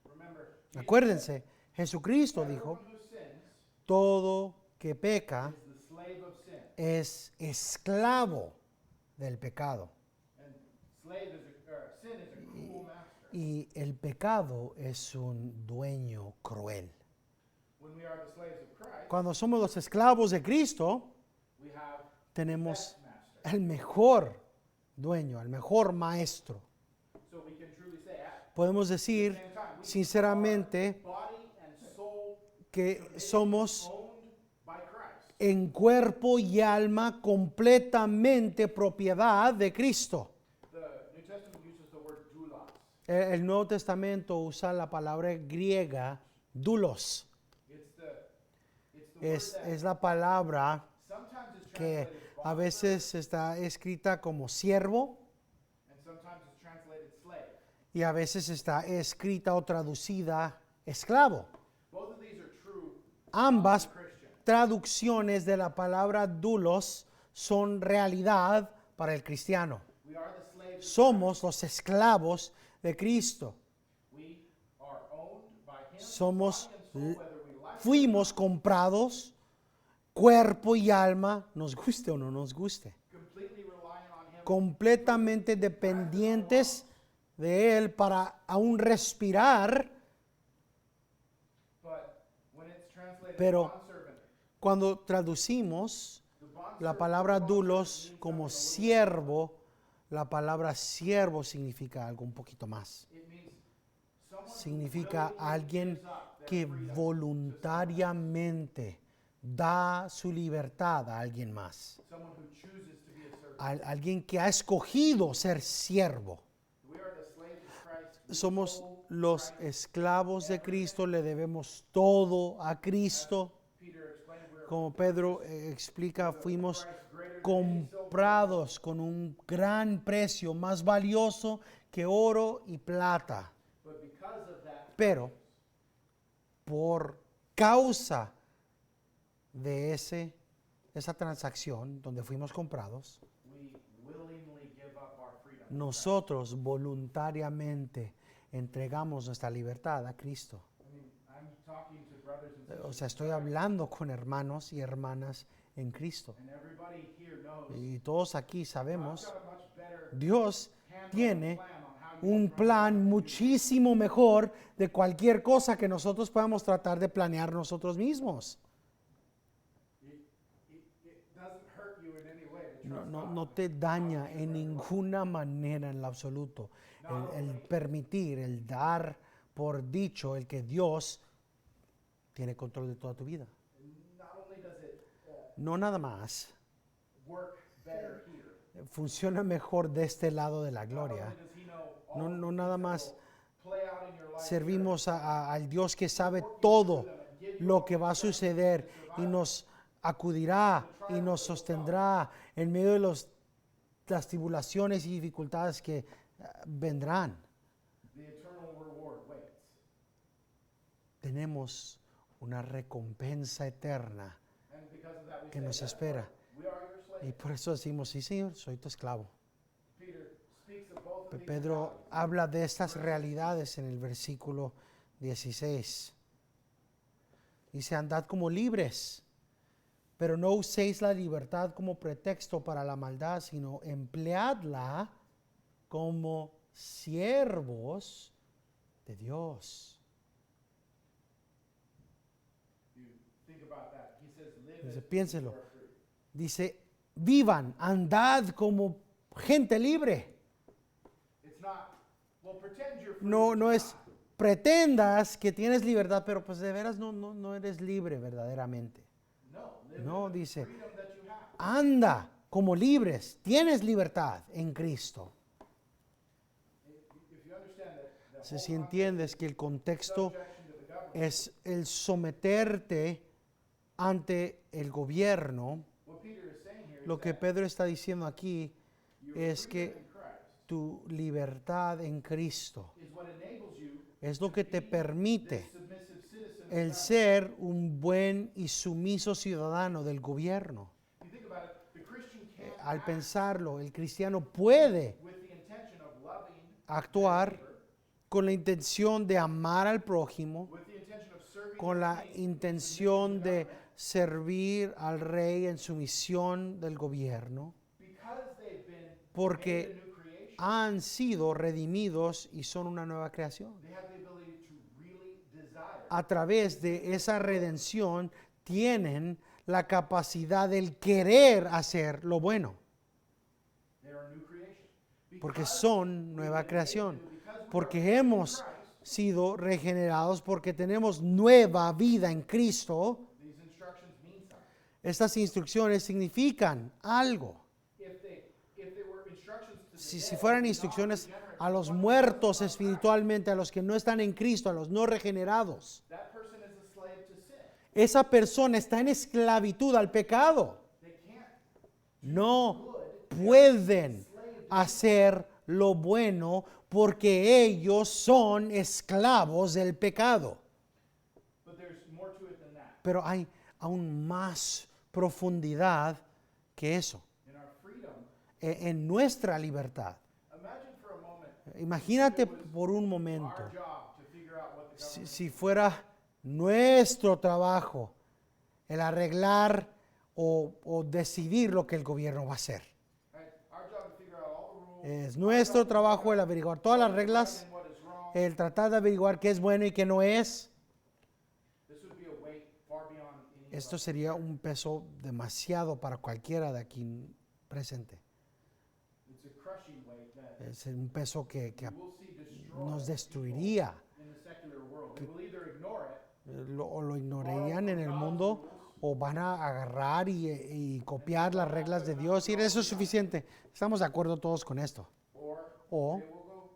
[SPEAKER 2] Remember,
[SPEAKER 1] Acuérdense, Jesucristo dijo,
[SPEAKER 2] everyone who sins
[SPEAKER 1] todo que peca
[SPEAKER 2] is the slave of sin.
[SPEAKER 1] es esclavo del pecado.
[SPEAKER 2] And sin is a cruel master.
[SPEAKER 1] Y el pecado es un dueño cruel.
[SPEAKER 2] When we are the slaves of Christ,
[SPEAKER 1] Cuando somos los esclavos de Cristo,
[SPEAKER 2] we have
[SPEAKER 1] tenemos
[SPEAKER 2] best master.
[SPEAKER 1] el mejor dueño, el mejor maestro.
[SPEAKER 2] So we can truly say at
[SPEAKER 1] Podemos
[SPEAKER 2] the
[SPEAKER 1] decir
[SPEAKER 2] same time, we
[SPEAKER 1] sinceramente
[SPEAKER 2] body and soul
[SPEAKER 1] que somos
[SPEAKER 2] owned by Christ.
[SPEAKER 1] en cuerpo y alma completamente propiedad de Cristo.
[SPEAKER 2] The New Testament uses the word doulos.
[SPEAKER 1] El Nuevo Testamento usa la palabra griega doulos.
[SPEAKER 2] It's the word that
[SPEAKER 1] Es la palabra
[SPEAKER 2] sometimes is
[SPEAKER 1] que
[SPEAKER 2] translated
[SPEAKER 1] a
[SPEAKER 2] bond
[SPEAKER 1] veces está escrita como siervo
[SPEAKER 2] and sometimes it's translated slave.
[SPEAKER 1] y a veces está escrita o traducida esclavo.
[SPEAKER 2] Both of these are true
[SPEAKER 1] Ambas
[SPEAKER 2] for Christian.
[SPEAKER 1] traducciones de la palabra doulos son realidad para el cristiano.
[SPEAKER 2] We are the slaves.
[SPEAKER 1] Somos los esclavos de Cristo.
[SPEAKER 2] We are owned by him,
[SPEAKER 1] Somos,
[SPEAKER 2] body and soul, whether we like it.
[SPEAKER 1] fuimos comprados, cuerpo y alma, nos guste o no nos guste.
[SPEAKER 2] Completely relying on him.
[SPEAKER 1] Completamente dependientes de Él para aún respirar.
[SPEAKER 2] But when it's translated
[SPEAKER 1] Pero
[SPEAKER 2] bondservant,
[SPEAKER 1] cuando traducimos
[SPEAKER 2] the bondservant
[SPEAKER 1] la palabra doulos
[SPEAKER 2] means
[SPEAKER 1] como
[SPEAKER 2] something a little
[SPEAKER 1] siervo, la palabra siervo significa algo un poquito más.
[SPEAKER 2] bit. It means someone who
[SPEAKER 1] Significa
[SPEAKER 2] willingly
[SPEAKER 1] alguien
[SPEAKER 2] gives up their
[SPEAKER 1] que
[SPEAKER 2] freedom.
[SPEAKER 1] voluntariamente da su libertad a alguien más.
[SPEAKER 2] Someone who chooses to be a servant.
[SPEAKER 1] Alguien que ha escogido ser siervo.
[SPEAKER 2] We are the slaves of Christ. We
[SPEAKER 1] Somos
[SPEAKER 2] owe
[SPEAKER 1] los
[SPEAKER 2] Christ.
[SPEAKER 1] esclavos de Cristo, le debemos todo a Cristo.
[SPEAKER 2] Peter explained we are
[SPEAKER 1] Como Pedro explica, fuimos
[SPEAKER 2] Christ greater than any silver.
[SPEAKER 1] comprados con un gran precio, más valioso que oro y plata.
[SPEAKER 2] But because of that,
[SPEAKER 1] Pero por causa de esa transacción donde fuimos comprados,
[SPEAKER 2] we willingly give up our freedom.
[SPEAKER 1] nosotros voluntariamente entregamos nuestra libertad a Cristo.
[SPEAKER 2] I mean, I'm talking to brothers and sisters,
[SPEAKER 1] O sea, estoy hablando con hermanos y hermanas en Cristo.
[SPEAKER 2] and everybody here knows
[SPEAKER 1] Y todos aquí
[SPEAKER 2] God's
[SPEAKER 1] sabemos,
[SPEAKER 2] got a much better
[SPEAKER 1] Dios
[SPEAKER 2] handle
[SPEAKER 1] tiene
[SPEAKER 2] and plan on how you
[SPEAKER 1] un plan muchísimo mejor de cualquier cosa que nosotros podamos tratar de planear nosotros mismos.
[SPEAKER 2] it doesn't hurt you in any way to
[SPEAKER 1] No,
[SPEAKER 2] trust
[SPEAKER 1] no,
[SPEAKER 2] God.
[SPEAKER 1] no te daña en ninguna manera en lo absoluto el permitir, el dar por dicho, el que Dios tiene control de toda tu vida.
[SPEAKER 2] Not only does it
[SPEAKER 1] No nada más
[SPEAKER 2] work better here,
[SPEAKER 1] funciona mejor de este lado de la
[SPEAKER 2] not
[SPEAKER 1] gloria.
[SPEAKER 2] only does he know all
[SPEAKER 1] No,
[SPEAKER 2] the
[SPEAKER 1] no
[SPEAKER 2] things
[SPEAKER 1] nada
[SPEAKER 2] that
[SPEAKER 1] más
[SPEAKER 2] will play out in your life,
[SPEAKER 1] servimos al Dios que sabe todo lo que va a suceder y nos acudirá y nos sostendrá en medio de las tribulaciones y dificultades que vendrán.
[SPEAKER 2] the eternal reward waits.
[SPEAKER 1] Tenemos una recompensa eterna
[SPEAKER 2] And because of that, we
[SPEAKER 1] que
[SPEAKER 2] say,
[SPEAKER 1] nos
[SPEAKER 2] "Yes,
[SPEAKER 1] espera.
[SPEAKER 2] we are your slave."
[SPEAKER 1] Y por eso decimos, sí Señor, soy tu esclavo.
[SPEAKER 2] Peter speaks of both of these
[SPEAKER 1] Pedro
[SPEAKER 2] realities.
[SPEAKER 1] habla de estas realidades en el versículo 16. Dice, andad como libres, pero no uséis la libertad como pretexto para la maldad, sino empleadla como siervos de Dios.
[SPEAKER 2] You think about that. He says, "Live
[SPEAKER 1] Dice,
[SPEAKER 2] as
[SPEAKER 1] piénselo.
[SPEAKER 2] you are free."
[SPEAKER 1] Dice, vivan, andad como gente libre.
[SPEAKER 2] It's not, well, pretend you're free.
[SPEAKER 1] No,
[SPEAKER 2] but
[SPEAKER 1] no
[SPEAKER 2] you're
[SPEAKER 1] es
[SPEAKER 2] not.
[SPEAKER 1] pretendas que tienes libertad, pero pues de veras no eres libre verdaderamente.
[SPEAKER 2] No, live
[SPEAKER 1] No,
[SPEAKER 2] in the
[SPEAKER 1] dice,
[SPEAKER 2] freedom that you have.
[SPEAKER 1] anda como libres, tienes libertad en Cristo.
[SPEAKER 2] If you understand that the
[SPEAKER 1] Si entiendes que el contexto
[SPEAKER 2] objection to the government,
[SPEAKER 1] es el someterte ante el gobierno,
[SPEAKER 2] what Peter is saying here
[SPEAKER 1] lo
[SPEAKER 2] is
[SPEAKER 1] que
[SPEAKER 2] that
[SPEAKER 1] Pedro está diciendo aquí
[SPEAKER 2] your
[SPEAKER 1] es
[SPEAKER 2] freedom
[SPEAKER 1] que
[SPEAKER 2] in Christ
[SPEAKER 1] tu libertad en Cristo
[SPEAKER 2] is what enables you
[SPEAKER 1] es lo que te
[SPEAKER 2] this
[SPEAKER 1] permite
[SPEAKER 2] submissive citizen of
[SPEAKER 1] el
[SPEAKER 2] government.
[SPEAKER 1] ser un buen y sumiso ciudadano del gobierno.
[SPEAKER 2] You think about it, the Christian can't
[SPEAKER 1] Al
[SPEAKER 2] act
[SPEAKER 1] pensarlo, el cristiano puede
[SPEAKER 2] with the intention of loving
[SPEAKER 1] actuar
[SPEAKER 2] their neighbor,
[SPEAKER 1] con la intención de amar al prójimo,
[SPEAKER 2] with the intention of serving
[SPEAKER 1] con
[SPEAKER 2] their
[SPEAKER 1] la
[SPEAKER 2] king,
[SPEAKER 1] intención de servir al rey en su misión del gobierno,
[SPEAKER 2] because they've been
[SPEAKER 1] porque
[SPEAKER 2] made a new creation.
[SPEAKER 1] han sido redimidos y son una nueva creación.
[SPEAKER 2] They have the ability to really desire.
[SPEAKER 1] A través de esa redención tienen la capacidad del querer hacer lo bueno,
[SPEAKER 2] They are a new creation.
[SPEAKER 1] porque
[SPEAKER 2] Because
[SPEAKER 1] son nueva creación,
[SPEAKER 2] because we
[SPEAKER 1] porque
[SPEAKER 2] are in
[SPEAKER 1] hemos
[SPEAKER 2] Christ,
[SPEAKER 1] sido regenerados, porque tenemos nueva vida en Cristo.
[SPEAKER 2] these instructions mean something.
[SPEAKER 1] Estas instrucciones significan algo.
[SPEAKER 2] If they were instructions to the
[SPEAKER 1] Si
[SPEAKER 2] dead,
[SPEAKER 1] fueran
[SPEAKER 2] not
[SPEAKER 1] instrucciones
[SPEAKER 2] regenerate,
[SPEAKER 1] a los
[SPEAKER 2] one
[SPEAKER 1] muertos
[SPEAKER 2] person
[SPEAKER 1] espiritualmente, a los que no están en Cristo, a los no regenerados,
[SPEAKER 2] that person is a slave to sin.
[SPEAKER 1] esa persona está en esclavitud al pecado.
[SPEAKER 2] They can't
[SPEAKER 1] No pueden hacer lo bueno porque ellos son esclavos del pecado.
[SPEAKER 2] but there's more to it than that.
[SPEAKER 1] Pero hay aún más profundidad que eso.
[SPEAKER 2] In our freedom,
[SPEAKER 1] En nuestra libertad.
[SPEAKER 2] imagine for a moment
[SPEAKER 1] Imagínate por un momento,
[SPEAKER 2] our job to figure out what the government
[SPEAKER 1] si fuera nuestro trabajo el arreglar o decidir lo que el gobierno va a hacer.
[SPEAKER 2] right? Our job to figure out all the rules,
[SPEAKER 1] Es nuestro trabajo el averiguar todas las reglas,
[SPEAKER 2] and what is wrong.
[SPEAKER 1] el tratar de averiguar qué es bueno y qué no es.
[SPEAKER 2] This would be a weight far beyond any of
[SPEAKER 1] Esto
[SPEAKER 2] us.
[SPEAKER 1] sería un peso demasiado para cualquiera de aquí presente.
[SPEAKER 2] It's a crushing weight that
[SPEAKER 1] Es un peso que
[SPEAKER 2] we'll see destroy
[SPEAKER 1] nos destruiría.
[SPEAKER 2] in the secular world. They will either ignore it
[SPEAKER 1] O lo ignorarían en el mundo o van a agarrar y copiar las reglas de Dios y eso es suficiente. Estamos de acuerdo todos con esto.
[SPEAKER 2] or
[SPEAKER 1] O
[SPEAKER 2] they will go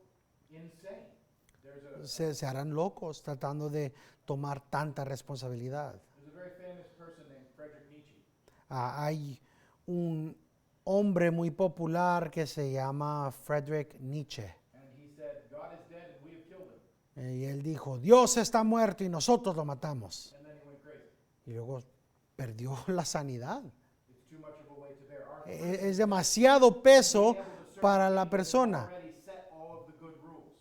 [SPEAKER 2] insane. There's
[SPEAKER 1] se harán locos tratando de tomar tanta responsabilidad.
[SPEAKER 2] a very famous person named Friedrich Nietzsche.
[SPEAKER 1] Hay un hombre muy popular que se llama Friedrich Nietzsche.
[SPEAKER 2] And he said, God is dead and we have killed him.
[SPEAKER 1] Y él dijo, Dios está muerto y nosotros lo matamos.
[SPEAKER 2] And then he went crazy.
[SPEAKER 1] Y luego perdió la sanidad.
[SPEAKER 2] It's too much of a weight to bear. Our
[SPEAKER 1] Es demasiado peso
[SPEAKER 2] being able to serve
[SPEAKER 1] para
[SPEAKER 2] the
[SPEAKER 1] la
[SPEAKER 2] king that has
[SPEAKER 1] persona.
[SPEAKER 2] already set all of the good rules.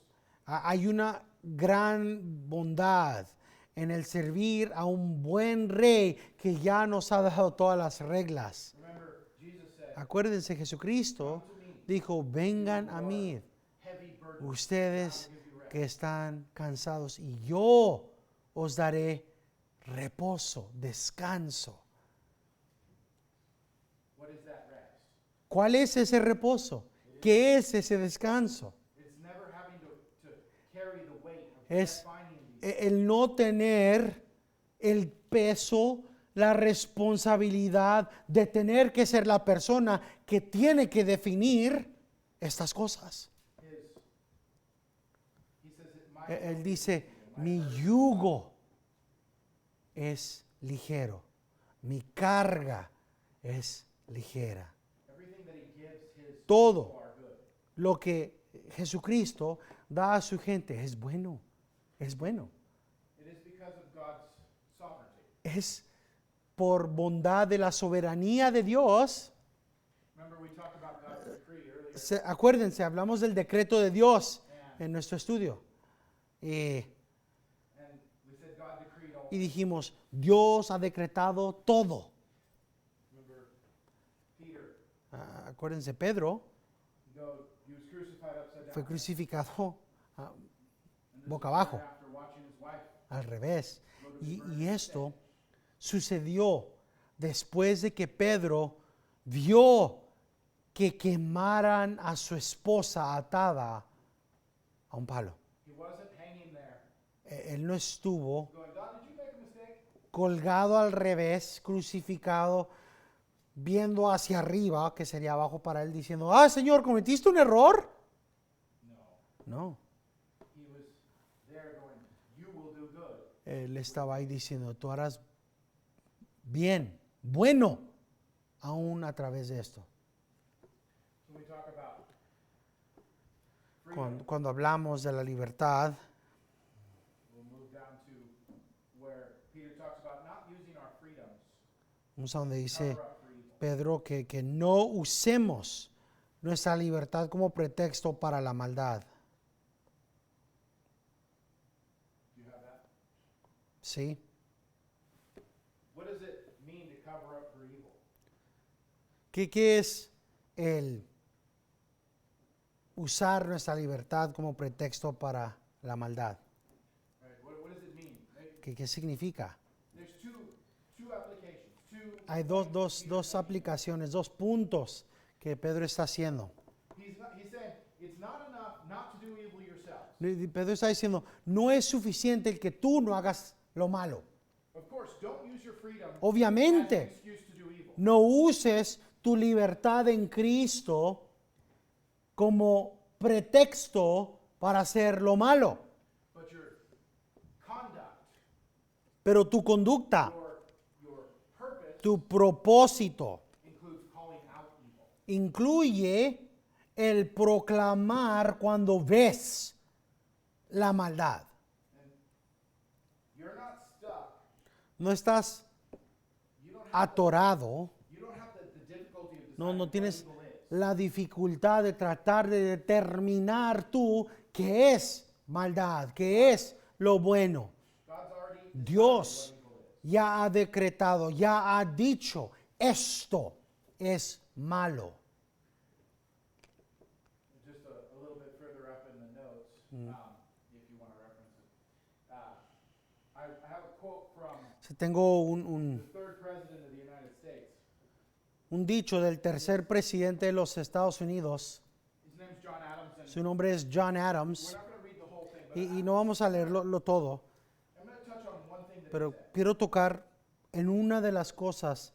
[SPEAKER 1] Hay una gran bondad en el servir a un buen rey que ya nos ha dado todas las reglas.
[SPEAKER 2] Remember, Jesus said,
[SPEAKER 1] Acuérdense, Jesucristo dijo, vengan a mí,
[SPEAKER 2] heavy burden.
[SPEAKER 1] ustedes que están cansados, y yo os daré reposo, descanso.
[SPEAKER 2] What is that rest?
[SPEAKER 1] ¿Cuál es ese reposo? ¿Qué es ese descanso?
[SPEAKER 2] It's never having to carry the weight of
[SPEAKER 1] Es
[SPEAKER 2] defining these.
[SPEAKER 1] el no tener el peso, la responsabilidad de tener que ser la persona que tiene que definir estas cosas.
[SPEAKER 2] He says, my
[SPEAKER 1] Él dice, mi yugo es ligero, mi carga es ligera.
[SPEAKER 2] everything that he gives his
[SPEAKER 1] Todo
[SPEAKER 2] people are good.
[SPEAKER 1] lo que Jesucristo da a su gente es bueno, es bueno.
[SPEAKER 2] It is because of God's sovereignty.
[SPEAKER 1] Es por bondad de la soberanía de Dios.
[SPEAKER 2] Remember, we talked about God's decree earlier.
[SPEAKER 1] Acuérdense, hablamos del decreto de Dios en nuestro estudio.
[SPEAKER 2] And we said God decreed all.
[SPEAKER 1] Y dijimos, Dios ha decretado todo.
[SPEAKER 2] Remember, Peter,
[SPEAKER 1] Acuérdense, Pedro
[SPEAKER 2] he was crucified upside down.
[SPEAKER 1] fue crucificado
[SPEAKER 2] And this
[SPEAKER 1] boca
[SPEAKER 2] is
[SPEAKER 1] abajo,
[SPEAKER 2] right after watching his wife.
[SPEAKER 1] al revés. Y esto sucedió después de que Pedro vio que quemaran a su esposa atada a un palo.
[SPEAKER 2] He wasn't hanging there
[SPEAKER 1] Él no estuvo
[SPEAKER 2] going, God, did you make a mistake?
[SPEAKER 1] colgado al revés, crucificado, viendo hacia arriba, que sería abajo para él, diciendo, ah, Señor, ¿cometiste un error? No.
[SPEAKER 2] He was there going, you will do good.
[SPEAKER 1] Él estaba ahí diciendo, tú harás bien, bueno, aún a través de esto.
[SPEAKER 2] When we talk about freedom,
[SPEAKER 1] Cuando hablamos de la libertad,
[SPEAKER 2] we'll move down to where Peter talks about not using our freedoms
[SPEAKER 1] vamos a donde
[SPEAKER 2] to
[SPEAKER 1] dice
[SPEAKER 2] cover up for evil.
[SPEAKER 1] Pedro que no usemos nuestra libertad como pretexto para la maldad.
[SPEAKER 2] Do you have that?
[SPEAKER 1] ¿Sí?
[SPEAKER 2] What does it mean to cover up for evil?
[SPEAKER 1] ¿Qué es el usar nuestra libertad como pretexto para la maldad?
[SPEAKER 2] Right? What does it mean?
[SPEAKER 1] ¿Qué significa?
[SPEAKER 2] There's two applications.
[SPEAKER 1] Hay dos aplicaciones, dos puntos que Pedro está haciendo.
[SPEAKER 2] He's saying it's not enough not to do evil yourselves.
[SPEAKER 1] Pedro está diciendo, no es suficiente el que tú no hagas lo malo.
[SPEAKER 2] Of course, don't use your freedom
[SPEAKER 1] Obviamente.
[SPEAKER 2] as an excuse to do evil.
[SPEAKER 1] No uses tu libertad en Cristo como pretexto para hacer lo malo.
[SPEAKER 2] But your conduct,
[SPEAKER 1] Pero tu conducta,
[SPEAKER 2] your purpose
[SPEAKER 1] tu propósito,
[SPEAKER 2] includes calling out evil.
[SPEAKER 1] incluye el proclamar cuando ves la maldad.
[SPEAKER 2] You're not stuck.
[SPEAKER 1] No estás
[SPEAKER 2] You don't have,
[SPEAKER 1] atorado,
[SPEAKER 2] you don't have the difficulty of
[SPEAKER 1] no
[SPEAKER 2] deciding
[SPEAKER 1] tienes
[SPEAKER 2] what evil is.
[SPEAKER 1] la dificultad de tratar de determinar tú qué es maldad, qué es lo bueno.
[SPEAKER 2] God's already
[SPEAKER 1] Dios
[SPEAKER 2] decided what evil is.
[SPEAKER 1] ya ha decretado, ya ha dicho, esto es malo.
[SPEAKER 2] Just a little bit further up in the notes, if you want to reference it. I have a quote from
[SPEAKER 1] Tengo
[SPEAKER 2] the third president of the United States.
[SPEAKER 1] un dicho del tercer presidente de los Estados Unidos.
[SPEAKER 2] His name's John Adams, and
[SPEAKER 1] Su nombre es John
[SPEAKER 2] we're
[SPEAKER 1] Adams.
[SPEAKER 2] not going to read the whole thing, but
[SPEAKER 1] Y no vamos a leerlo todo,
[SPEAKER 2] I'm going to touch on one thing that
[SPEAKER 1] pero
[SPEAKER 2] he said.
[SPEAKER 1] quiero tocar en una de las cosas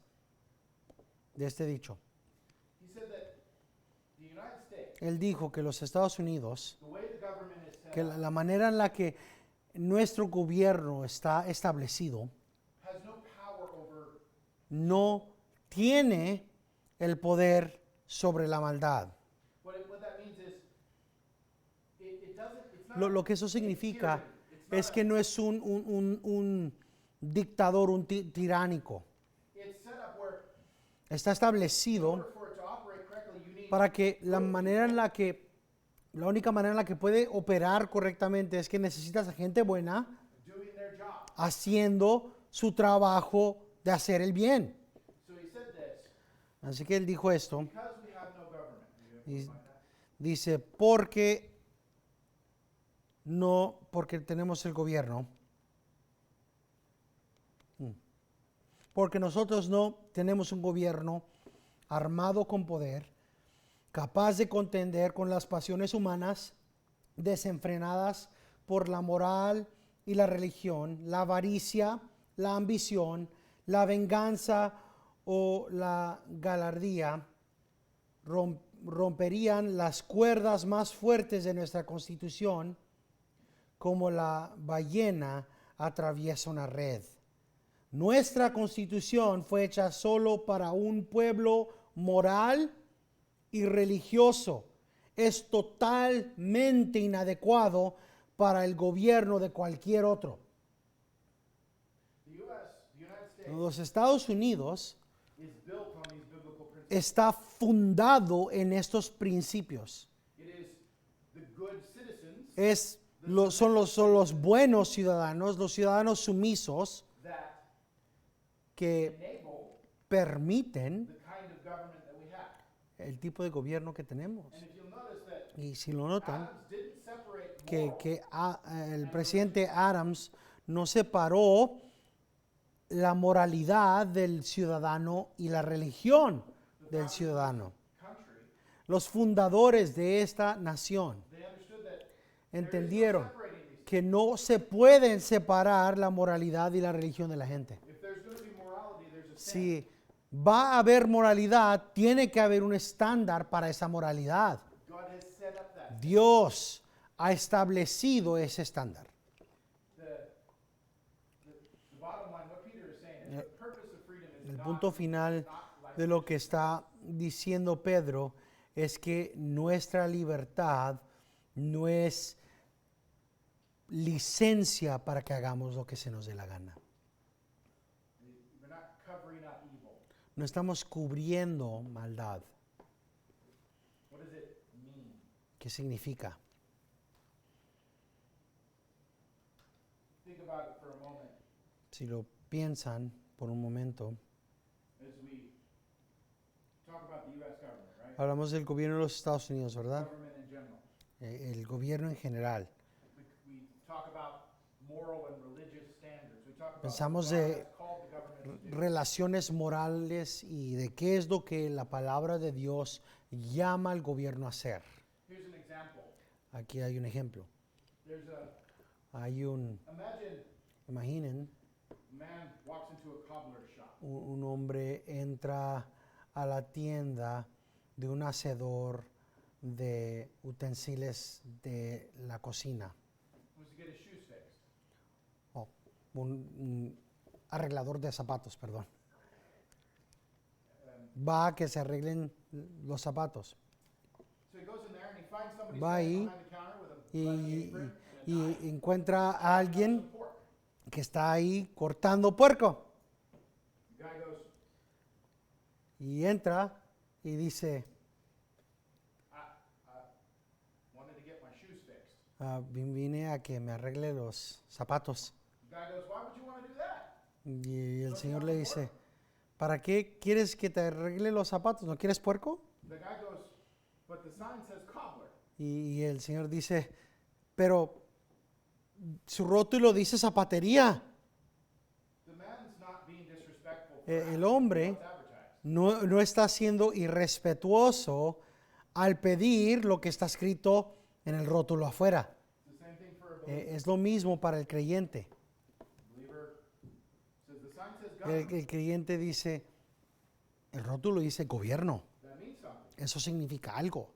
[SPEAKER 1] de este dicho.
[SPEAKER 2] He said that the United States,
[SPEAKER 1] Él dijo que los Estados Unidos,
[SPEAKER 2] the way the government is set
[SPEAKER 1] que
[SPEAKER 2] up,
[SPEAKER 1] la manera en la que nuestro gobierno está establecido,
[SPEAKER 2] has no power over
[SPEAKER 1] no tiene el poder sobre la maldad.
[SPEAKER 2] what that means is it doesn't, it's not
[SPEAKER 1] Lo que eso significa
[SPEAKER 2] tyranny. It's not
[SPEAKER 1] es que no es un dictador, un tiránico.
[SPEAKER 2] it's set up where
[SPEAKER 1] Está
[SPEAKER 2] in
[SPEAKER 1] establecido
[SPEAKER 2] order for it to operate correctly, you need
[SPEAKER 1] para que la única manera en la que puede operar correctamente es que necesitas a gente buena
[SPEAKER 2] doing their job.
[SPEAKER 1] haciendo su trabajo de hacer el bien.
[SPEAKER 2] So he said this,
[SPEAKER 1] Así que él dijo esto,
[SPEAKER 2] because we have no government. Did you
[SPEAKER 1] y
[SPEAKER 2] find that?
[SPEAKER 1] dice, porque tenemos el gobierno, porque nosotros no tenemos un gobierno armado con poder, capaz de contender con las pasiones humanas desenfrenadas por la moral y la religión, la avaricia, la ambición, la venganza o la gallardía, romperían las cuerdas más fuertes de nuestra constitución como la ballena atraviesa una red. Nuestra constitución fue hecha solo para un pueblo moral y religioso. Es totalmente inadecuado para el gobierno de cualquier otro.
[SPEAKER 2] The United States,
[SPEAKER 1] Los Estados Unidos
[SPEAKER 2] is built on these biblical principles.
[SPEAKER 1] está fundado en estos principios.
[SPEAKER 2] It is the good citizens
[SPEAKER 1] Son los buenos ciudadanos, los ciudadanos sumisos
[SPEAKER 2] that
[SPEAKER 1] que
[SPEAKER 2] enable
[SPEAKER 1] permiten
[SPEAKER 2] the kind of government that we have.
[SPEAKER 1] el tipo de gobierno que tenemos.
[SPEAKER 2] And if you'll notice that
[SPEAKER 1] Y si lo notan,
[SPEAKER 2] Adams didn't separate
[SPEAKER 1] que
[SPEAKER 2] moral
[SPEAKER 1] el presidente Adams no separó la moralidad del ciudadano y la religión del ciudadano.
[SPEAKER 2] country.
[SPEAKER 1] Los fundadores de esta nación
[SPEAKER 2] They understood that
[SPEAKER 1] entendieron
[SPEAKER 2] separating these.
[SPEAKER 1] que no se pueden separar la moralidad y la religión de la gente.
[SPEAKER 2] If there's going to be morality, there's a sin.
[SPEAKER 1] Si va a haber moralidad, tiene que haber un estándar para esa moralidad.
[SPEAKER 2] God has set up that.
[SPEAKER 1] Dios ha establecido ese estándar.
[SPEAKER 2] The bottom line, what Peter is saying is the purpose of freedom is
[SPEAKER 1] El
[SPEAKER 2] not,
[SPEAKER 1] punto final
[SPEAKER 2] not
[SPEAKER 1] de lo que está diciendo Pedro es que nuestra libertad no es licencia para que hagamos lo que se nos dé la gana.
[SPEAKER 2] we're not covering up evil.
[SPEAKER 1] No estamos cubriendo maldad.
[SPEAKER 2] What does it mean?
[SPEAKER 1] ¿Qué significa?
[SPEAKER 2] Think about it for a moment
[SPEAKER 1] Si lo piensan por un momento,
[SPEAKER 2] as we talk about the U.S. government, right?
[SPEAKER 1] hablamos del gobierno de los Estados Unidos, ¿verdad?
[SPEAKER 2] Government in general.
[SPEAKER 1] El gobierno en general.
[SPEAKER 2] We talk about moral and religious standards. We talk about
[SPEAKER 1] Pensamos
[SPEAKER 2] what God
[SPEAKER 1] de
[SPEAKER 2] has called the government to do.
[SPEAKER 1] relaciones morales y de qué es lo que la palabra de Dios llama al gobierno a hacer.
[SPEAKER 2] Here's an example.
[SPEAKER 1] Aquí hay un ejemplo.
[SPEAKER 2] There's
[SPEAKER 1] Imaginen,
[SPEAKER 2] a man walks into a cobbler shop.
[SPEAKER 1] un hombre entra a la tienda de un hacedor de utensilios de la cocina,
[SPEAKER 2] Wants to get his shoes fixed.
[SPEAKER 1] o un arreglador de zapatos, perdón. Va a que se arreglen los zapatos
[SPEAKER 2] So he goes in there and he finds somebody
[SPEAKER 1] Va ahí
[SPEAKER 2] standing behind the counter with a bloody
[SPEAKER 1] y,
[SPEAKER 2] apron and a
[SPEAKER 1] y
[SPEAKER 2] knife
[SPEAKER 1] encuentra a
[SPEAKER 2] and
[SPEAKER 1] alguien
[SPEAKER 2] some pork.
[SPEAKER 1] que está ahí cortando puerco
[SPEAKER 2] The guy goes,
[SPEAKER 1] y entra y dice,
[SPEAKER 2] wanted to get my shoes fixed.
[SPEAKER 1] Vine a que me arregle los zapatos.
[SPEAKER 2] The guy goes, why would you want to do that?
[SPEAKER 1] Y el Señor le dice, ¿para qué quieres que te arregle los zapatos? ¿No quieres puerco?
[SPEAKER 2] The guy goes, but the sign says cobbler.
[SPEAKER 1] Y el Señor dice, pero su rótulo dice zapatería.
[SPEAKER 2] The man's not being disrespectful.
[SPEAKER 1] El hombre
[SPEAKER 2] It's advertised.
[SPEAKER 1] no está siendo irrespetuoso al pedir lo que está escrito en el rótulo afuera.
[SPEAKER 2] It's the same thing for a believer.
[SPEAKER 1] Es lo mismo para el creyente.
[SPEAKER 2] Believer says the sign says government.
[SPEAKER 1] El creyente dice, el rótulo dice gobierno.
[SPEAKER 2] That means something.
[SPEAKER 1] Eso significa algo.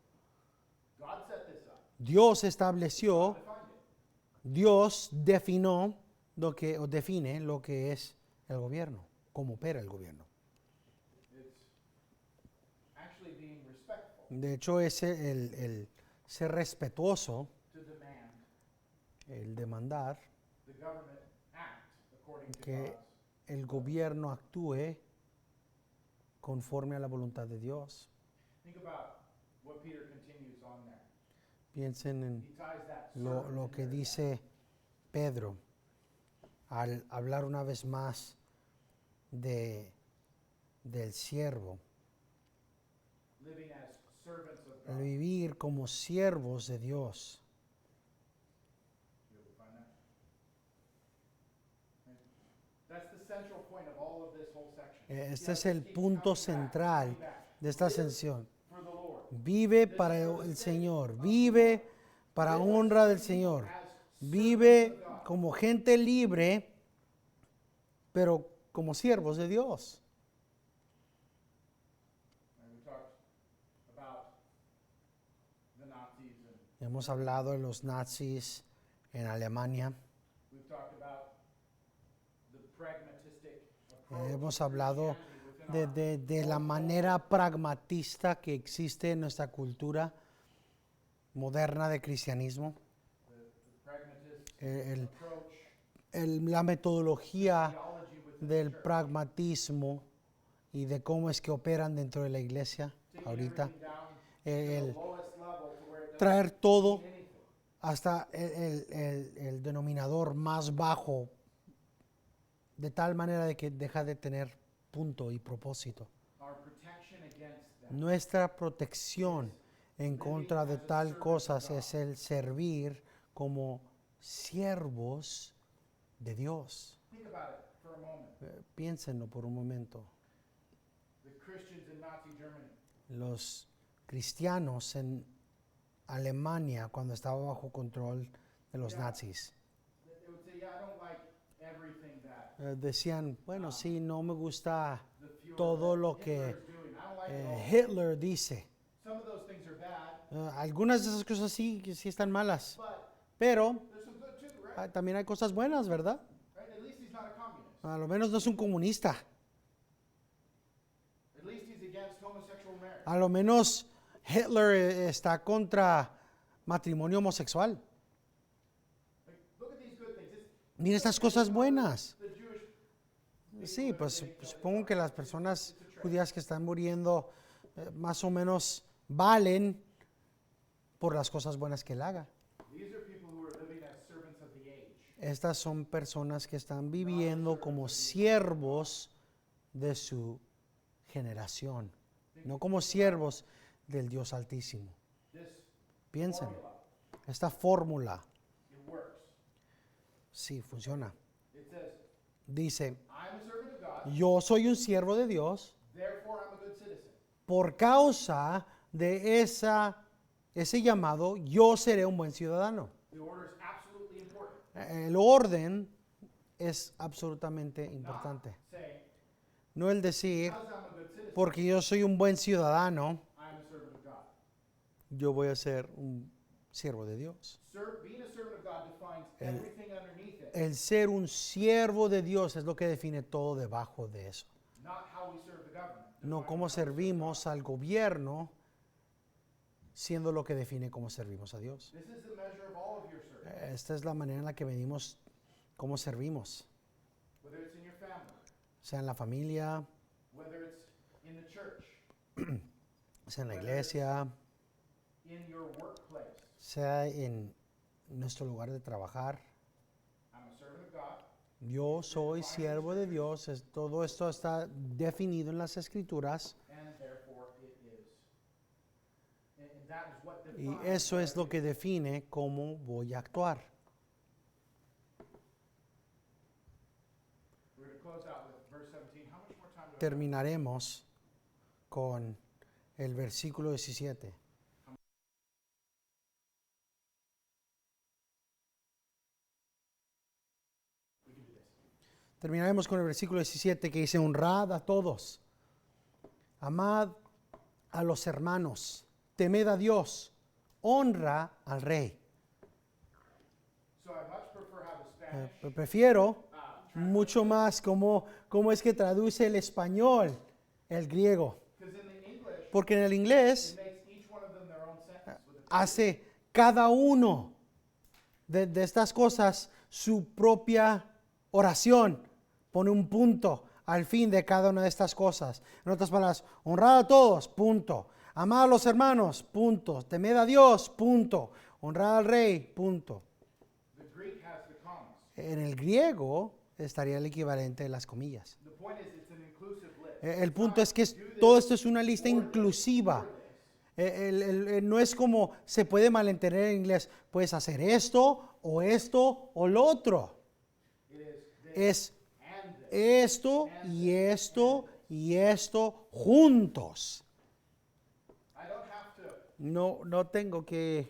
[SPEAKER 2] God set this up.
[SPEAKER 1] Dios estableció,
[SPEAKER 2] Defined it.
[SPEAKER 1] Dios definió o define lo que es el gobierno, cómo opera el gobierno.
[SPEAKER 2] It's actually being respectful
[SPEAKER 1] De hecho, es el ser respetuoso,
[SPEAKER 2] to demand
[SPEAKER 1] el demandar
[SPEAKER 2] the government act according to
[SPEAKER 1] que
[SPEAKER 2] God's.
[SPEAKER 1] el gobierno actúe conforme a la voluntad de Dios.
[SPEAKER 2] Think about what Peter continues on there.
[SPEAKER 1] Piensen
[SPEAKER 2] He
[SPEAKER 1] en
[SPEAKER 2] ties that
[SPEAKER 1] lo
[SPEAKER 2] servant
[SPEAKER 1] que
[SPEAKER 2] in there.
[SPEAKER 1] dice Pedro al hablar una vez más del siervo,
[SPEAKER 2] Living as servants of
[SPEAKER 1] el
[SPEAKER 2] God.
[SPEAKER 1] vivir como siervos de Dios.
[SPEAKER 2] You able to find that? Right. That's the central point of all of this whole section.
[SPEAKER 1] Este es el punto central de esta ascensión.
[SPEAKER 2] For the Lord.
[SPEAKER 1] Vive para el Señor, vive para honra del Señor, vive como gente libre, pero como siervos de Dios.
[SPEAKER 2] And we talked about the Nazis and
[SPEAKER 1] Hemos hablado de los nazis en Alemania,
[SPEAKER 2] we've talked about the pragmatistic approach.
[SPEAKER 1] hemos
[SPEAKER 2] to
[SPEAKER 1] hablado
[SPEAKER 2] Christianity within
[SPEAKER 1] de la manera pragmatista que existe en nuestra cultura moderna de cristianismo,
[SPEAKER 2] the pragmatist
[SPEAKER 1] el-
[SPEAKER 2] approach,
[SPEAKER 1] la metodología
[SPEAKER 2] theology within
[SPEAKER 1] del
[SPEAKER 2] the church.
[SPEAKER 1] pragmatismo y de cómo es que operan dentro de la iglesia
[SPEAKER 2] Taking
[SPEAKER 1] ahorita.
[SPEAKER 2] everything down to
[SPEAKER 1] El
[SPEAKER 2] the lowest level to where it doesn't
[SPEAKER 1] traer todo
[SPEAKER 2] mean anything.
[SPEAKER 1] hasta el denominador más bajo, de tal manera de que deja de tener punto y propósito.
[SPEAKER 2] Our protection against that.
[SPEAKER 1] Nuestra protección en contra de tal cosas es el servir como siervos de Dios.
[SPEAKER 2] Think about it for a moment.
[SPEAKER 1] Piénsenlo por un momento.
[SPEAKER 2] The Christians in Nazi Germany,
[SPEAKER 1] Los cristianos en Alemania, cuando estaba bajo control de los nazis,
[SPEAKER 2] they would say, yeah, I don't like everything that
[SPEAKER 1] decían, bueno, sí, no me gusta
[SPEAKER 2] the Fuhrer
[SPEAKER 1] todo lo que
[SPEAKER 2] Hitler's doing. I don't like it all.
[SPEAKER 1] Hitler dice.
[SPEAKER 2] Some of those things are bad,
[SPEAKER 1] Algunas de esas cosas sí, que sí están malas,
[SPEAKER 2] but
[SPEAKER 1] pero
[SPEAKER 2] there's some good too, right?
[SPEAKER 1] también hay cosas buenas, ¿verdad?
[SPEAKER 2] Right? At least he's not a communist.
[SPEAKER 1] A lo menos no es un comunista.
[SPEAKER 2] At least he's against homosexual marriage.
[SPEAKER 1] A lo menos Hitler está contra matrimonio homosexual.
[SPEAKER 2] Like, look at these good things.
[SPEAKER 1] Mira estas cosas buenas.
[SPEAKER 2] The Jewish
[SPEAKER 1] Sí, pues supongo que las personas judías que están muriendo más o menos valen por las cosas buenas que él haga.
[SPEAKER 2] these are people who are living as servants of the age.
[SPEAKER 1] Estas son personas que están viviendo como siervos de su generación, no como siervos del Dios Altísimo.
[SPEAKER 2] This
[SPEAKER 1] Piensen,
[SPEAKER 2] formula,
[SPEAKER 1] esta fórmula
[SPEAKER 2] it works.
[SPEAKER 1] sí funciona.
[SPEAKER 2] It says,
[SPEAKER 1] Dice,
[SPEAKER 2] I'm a servant of God,
[SPEAKER 1] yo soy un siervo de Dios,
[SPEAKER 2] therefore I'm a good citizen.
[SPEAKER 1] por causa de ese llamado, yo seré un buen ciudadano.
[SPEAKER 2] The order is absolutely important.
[SPEAKER 1] El orden es absolutamente importante.
[SPEAKER 2] Saying,
[SPEAKER 1] No el decir,
[SPEAKER 2] because I'm a good citizen,
[SPEAKER 1] porque yo soy un buen ciudadano,
[SPEAKER 2] I'm a servant of God.
[SPEAKER 1] yo voy a ser un siervo de Dios.
[SPEAKER 2] Being a servant of God defines everything underneath it,
[SPEAKER 1] El ser un siervo de Dios es lo que define todo debajo de eso.
[SPEAKER 2] not how we serve the government.
[SPEAKER 1] No cómo servimos al gobierno, siendo lo que define cómo servimos a Dios.
[SPEAKER 2] This is the measure of all of your service,
[SPEAKER 1] Esta es la manera en la que medimos cómo servimos,
[SPEAKER 2] whether it's in your family,
[SPEAKER 1] sea en la familia,
[SPEAKER 2] whether it's in the church,
[SPEAKER 1] sea en la iglesia,
[SPEAKER 2] in your workplace.
[SPEAKER 1] sea en nuestro lugar de trabajar.
[SPEAKER 2] I'm a servant of God.
[SPEAKER 1] Yo soy siervo de Dios. Todo esto está definido en las Escrituras
[SPEAKER 2] And therefore it is. And that is what
[SPEAKER 1] y
[SPEAKER 2] defines
[SPEAKER 1] eso es lo que define cómo voy a actuar.
[SPEAKER 2] We're going to close out with verse 17. How much more time do I have?
[SPEAKER 1] Terminaremos con el versículo 17.
[SPEAKER 2] We can do this.
[SPEAKER 1] Terminaremos con el versículo 17 que dice, honrad a todos, amad a los hermanos, temed a Dios, honra al rey.
[SPEAKER 2] So I much prefer how the Spanish
[SPEAKER 1] Prefiero mucho más cómo es que traduce el español el griego.
[SPEAKER 2] because in the English
[SPEAKER 1] Porque en el inglés
[SPEAKER 2] it makes each one of them their own sentence with a
[SPEAKER 1] hace cada uno de estas cosas su propia oración. Pone un punto al fin de cada una de estas cosas. En otras palabras, honrad a todos, punto. Amad a los hermanos, punto. Temed a Dios, punto. Honrad al rey, punto.
[SPEAKER 2] The Greek has the commas.
[SPEAKER 1] En el griego estaría el equivalente de las comillas.
[SPEAKER 2] The point is it's an inclusive list.
[SPEAKER 1] El punto es que todo esto es una lista inclusiva. No es como se puede malentender en inglés. Puedes hacer esto o lo otro.
[SPEAKER 2] It is this
[SPEAKER 1] Es
[SPEAKER 2] and this.
[SPEAKER 1] esto y esto juntos.
[SPEAKER 2] I don't have to.
[SPEAKER 1] No tengo que...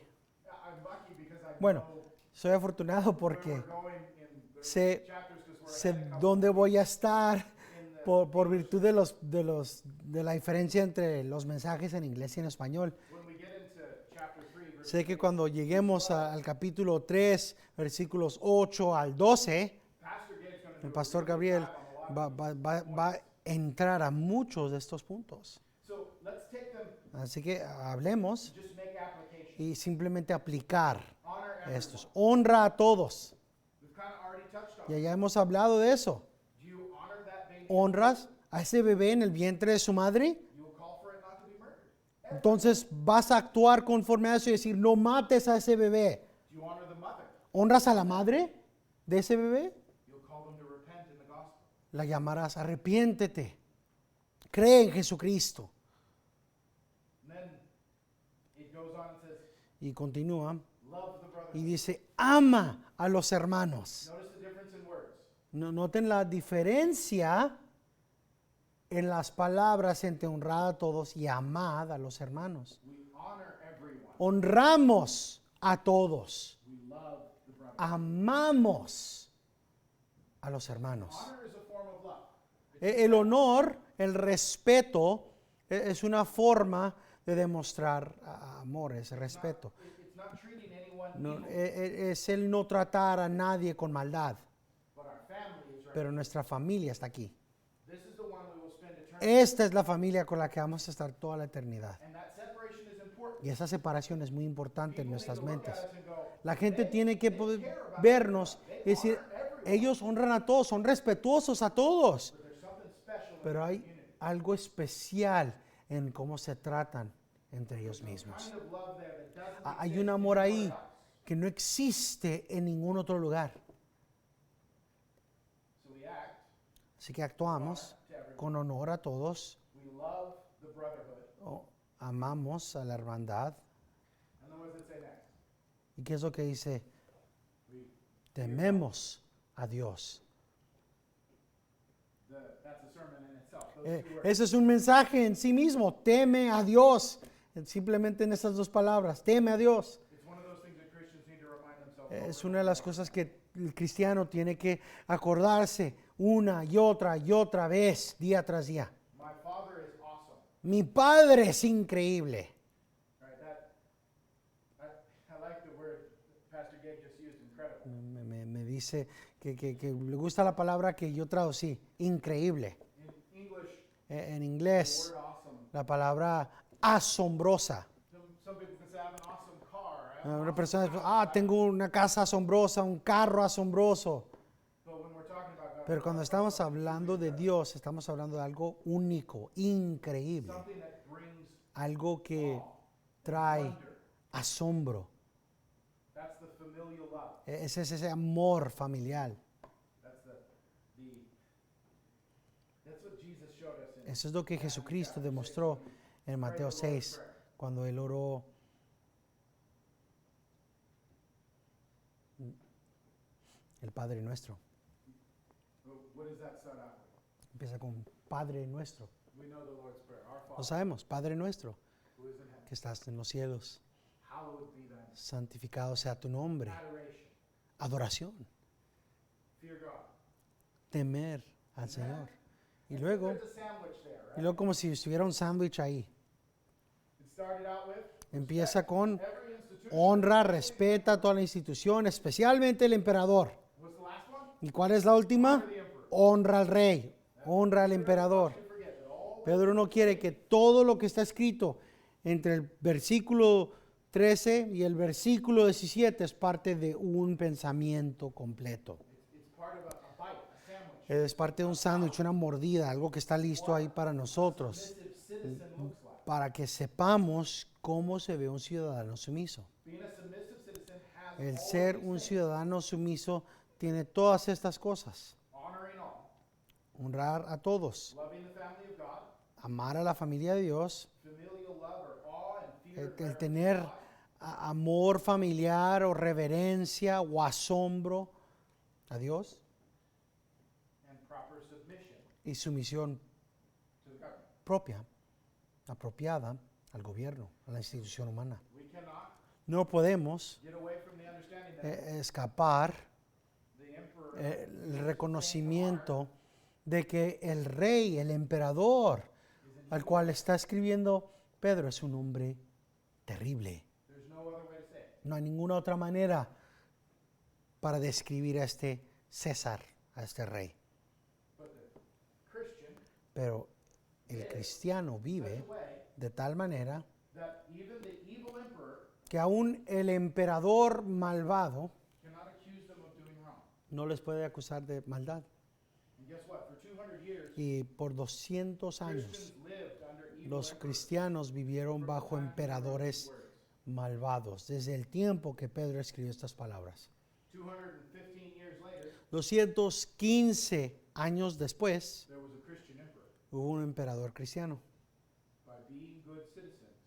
[SPEAKER 2] I'm lucky because I
[SPEAKER 1] Bueno,
[SPEAKER 2] know
[SPEAKER 1] soy afortunado
[SPEAKER 2] where
[SPEAKER 1] porque
[SPEAKER 2] we're going in the
[SPEAKER 1] sé,
[SPEAKER 2] chapters because we're
[SPEAKER 1] sé
[SPEAKER 2] ahead a couple
[SPEAKER 1] dónde voy a estar
[SPEAKER 2] in the
[SPEAKER 1] por virtud de la diferencia entre los mensajes en inglés y en español.
[SPEAKER 2] when we get into chapter 3 verse
[SPEAKER 1] Sé que cuando lleguemos al capítulo 3, versículos 8 al 12,
[SPEAKER 2] Pastor Gabe's going to do
[SPEAKER 1] el
[SPEAKER 2] a
[SPEAKER 1] pastor
[SPEAKER 2] really
[SPEAKER 1] Gabriel
[SPEAKER 2] good job on a lot of
[SPEAKER 1] va a entrar a muchos de estos puntos.
[SPEAKER 2] So let's take them
[SPEAKER 1] Así que hablemos
[SPEAKER 2] and just make application.
[SPEAKER 1] y simplemente aplicar
[SPEAKER 2] Honor everyone.
[SPEAKER 1] estos. Honra a todos.
[SPEAKER 2] We've kind of already touched on
[SPEAKER 1] Ya
[SPEAKER 2] it.
[SPEAKER 1] ya hemos hablado de eso.
[SPEAKER 2] Do you honor that baby?
[SPEAKER 1] ¿Honras a ese bebé en el vientre de su madre?
[SPEAKER 2] You will call for it not to be murdered.
[SPEAKER 1] Entonces vas a actuar conforme a eso y decir, no mates a ese bebé.
[SPEAKER 2] Do you honor the mother?
[SPEAKER 1] ¿Honras a la madre de ese bebé?
[SPEAKER 2] You'll call them to repent in the gospel.
[SPEAKER 1] La llamarás, arrepiéntete. Cree en Jesucristo.
[SPEAKER 2] And then it goes on and says,
[SPEAKER 1] Y continúa
[SPEAKER 2] love the brother.
[SPEAKER 1] y dice, ama a los hermanos.
[SPEAKER 2] Notice the difference in words.
[SPEAKER 1] Noten la diferencia en las palabras entre honrad a todos y amad a los hermanos.
[SPEAKER 2] We honor everyone.
[SPEAKER 1] Honramos a todos.
[SPEAKER 2] We love the brother.
[SPEAKER 1] Amamos a los hermanos.
[SPEAKER 2] Honor is a form of love.
[SPEAKER 1] El honor, el respeto, es una forma de demostrar amor, es respeto.
[SPEAKER 2] It's not treating anyone
[SPEAKER 1] No,
[SPEAKER 2] evil,
[SPEAKER 1] es el no tratar a nadie con maldad,
[SPEAKER 2] but our family is right.
[SPEAKER 1] pero nuestra familia está aquí.
[SPEAKER 2] This is the one we will spend eternity.
[SPEAKER 1] Esta es la familia con la que vamos a estar toda la eternidad.
[SPEAKER 2] And that separation is important.
[SPEAKER 1] Y esa separación es muy importante en
[SPEAKER 2] People need
[SPEAKER 1] nuestras
[SPEAKER 2] to look
[SPEAKER 1] mentes.
[SPEAKER 2] at us and go,
[SPEAKER 1] La gente tiene que poder
[SPEAKER 2] care about
[SPEAKER 1] vernos
[SPEAKER 2] everyone.
[SPEAKER 1] y
[SPEAKER 2] They
[SPEAKER 1] decir,
[SPEAKER 2] honor everyone.
[SPEAKER 1] ellos honran a todos, son respetuosos a todos.
[SPEAKER 2] But there's something special in
[SPEAKER 1] Pero
[SPEAKER 2] our
[SPEAKER 1] hay
[SPEAKER 2] community.
[SPEAKER 1] algo especial en cómo se tratan entre ellos mismos.
[SPEAKER 2] Kind of love there that doesn't
[SPEAKER 1] Hay
[SPEAKER 2] exist
[SPEAKER 1] un amor ahí
[SPEAKER 2] anywhere else.
[SPEAKER 1] que no existe en ningún otro lugar.
[SPEAKER 2] So we act,
[SPEAKER 1] Así que actuamos con honor a todos,
[SPEAKER 2] we love the brotherhood.
[SPEAKER 1] amamos a la hermandad.
[SPEAKER 2] And then what does it say next?
[SPEAKER 1] ¿Y qué es lo que dice?
[SPEAKER 2] We,
[SPEAKER 1] Tememos a Dios.
[SPEAKER 2] that's a sermon in itself. Those two words.
[SPEAKER 1] Ese es un mensaje en sí mismo. Teme a Dios. Simplemente en estas dos palabras. Teme a Dios.
[SPEAKER 2] It's one of those things that Christians need to remind themselves
[SPEAKER 1] Es
[SPEAKER 2] over
[SPEAKER 1] una de las cosas que el cristiano tiene que acordarse una y otra vez, día tras día.
[SPEAKER 2] My father is awesome.
[SPEAKER 1] Mi Padre es increíble.
[SPEAKER 2] Right? I like the word Pastor Gabe just used, incredible.
[SPEAKER 1] Me dice que le gusta la palabra que yo traducí, increíble.
[SPEAKER 2] In English,
[SPEAKER 1] En
[SPEAKER 2] the
[SPEAKER 1] inglés,
[SPEAKER 2] word awesome.
[SPEAKER 1] la palabra asombrosa.
[SPEAKER 2] Some people can say I have an awesome car. I have an
[SPEAKER 1] Una
[SPEAKER 2] awesome
[SPEAKER 1] persona dice,
[SPEAKER 2] house."
[SPEAKER 1] tengo una casa asombrosa, un carro asombroso.
[SPEAKER 2] But when we're talking about God,
[SPEAKER 1] Pero cuando estamos hablando de Dios, estamos hablando de algo único, increíble.
[SPEAKER 2] something that brings
[SPEAKER 1] Algo que trae
[SPEAKER 2] wonder.
[SPEAKER 1] asombro.
[SPEAKER 2] That's the familial love.
[SPEAKER 1] Es ese amor familiar.
[SPEAKER 2] That's that's what Jesus showed us in
[SPEAKER 1] Eso es lo que Jesucristo demostró en Mateo 6, cuando Él oró. El Padre Nuestro.
[SPEAKER 2] What does that start out with?
[SPEAKER 1] Empieza con Padre Nuestro.
[SPEAKER 2] We know the Lord's Prayer. Our
[SPEAKER 1] Lo
[SPEAKER 2] Father,
[SPEAKER 1] sabemos, Padre Nuestro,
[SPEAKER 2] who is in heaven,
[SPEAKER 1] que estás en los cielos.
[SPEAKER 2] hallowed be thy name.
[SPEAKER 1] Santificado sea tu nombre.
[SPEAKER 2] Adoration.
[SPEAKER 1] Adoración.
[SPEAKER 2] Fear God.
[SPEAKER 1] Temer al Señor. Y luego,
[SPEAKER 2] There's a sandwich there,
[SPEAKER 1] y
[SPEAKER 2] right?
[SPEAKER 1] luego como si estuviera un sándwich ahí.
[SPEAKER 2] It started out with
[SPEAKER 1] Empieza con
[SPEAKER 2] every institution.
[SPEAKER 1] honra, respeta a toda la institución, especialmente el emperador.
[SPEAKER 2] What's the last one?
[SPEAKER 1] ¿Y cuál es la última?
[SPEAKER 2] The emperor.
[SPEAKER 1] Honra al rey, honra al emperador.
[SPEAKER 2] Don't forget that all
[SPEAKER 1] Pedro no quiere que todo lo que está escrito entre el versículo 13 y el versículo 17 es parte de un pensamiento completo.
[SPEAKER 2] it's part of a bite, a sandwich.
[SPEAKER 1] Es parte de un sándwich, una mordida, algo que está listo ahí para nosotros,
[SPEAKER 2] Submissive citizen looks like.
[SPEAKER 1] para que sepamos cómo se ve un ciudadano sumiso.
[SPEAKER 2] Being a submissive citizen has
[SPEAKER 1] El
[SPEAKER 2] all
[SPEAKER 1] ser
[SPEAKER 2] these
[SPEAKER 1] un
[SPEAKER 2] things.
[SPEAKER 1] ciudadano sumiso tiene todas estas cosas.
[SPEAKER 2] Honoring all.
[SPEAKER 1] Honrar a todos,
[SPEAKER 2] Loving the family of God.
[SPEAKER 1] amar a la familia de Dios,
[SPEAKER 2] Familial love or awe and fear.
[SPEAKER 1] el tener amor familiar o reverencia o asombro a Dios
[SPEAKER 2] and proper submission
[SPEAKER 1] y sumisión
[SPEAKER 2] to the government.
[SPEAKER 1] propia, apropiada al gobierno, a la institución humana.
[SPEAKER 2] We cannot
[SPEAKER 1] No podemos
[SPEAKER 2] get away from the understanding that
[SPEAKER 1] escapar
[SPEAKER 2] the emperor
[SPEAKER 1] el reconocimiento de que el rey, el emperador, al cual está escribiendo Pedro, es un hombre terrible.
[SPEAKER 2] there's no other way to say it.
[SPEAKER 1] No hay ninguna otra manera para describir a este César, a este rey.
[SPEAKER 2] But the Christian
[SPEAKER 1] Pero el cristiano vive
[SPEAKER 2] such a way
[SPEAKER 1] de tal manera
[SPEAKER 2] that even the evil emperor
[SPEAKER 1] que aún el emperador malvado
[SPEAKER 2] cannot accuse them of doing wrong.
[SPEAKER 1] no les puede acusar de maldad.
[SPEAKER 2] And guess what? For 200 years,
[SPEAKER 1] Y por 200 años
[SPEAKER 2] Christians lived under evil
[SPEAKER 1] los
[SPEAKER 2] emperors.
[SPEAKER 1] cristianos vivieron bajo emperadores malvados desde el tiempo que Pedro escribió estas palabras.
[SPEAKER 2] 215 years later,
[SPEAKER 1] 215 años después
[SPEAKER 2] there was a Christian emperor.
[SPEAKER 1] hubo un emperador cristiano.
[SPEAKER 2] By being good citizens,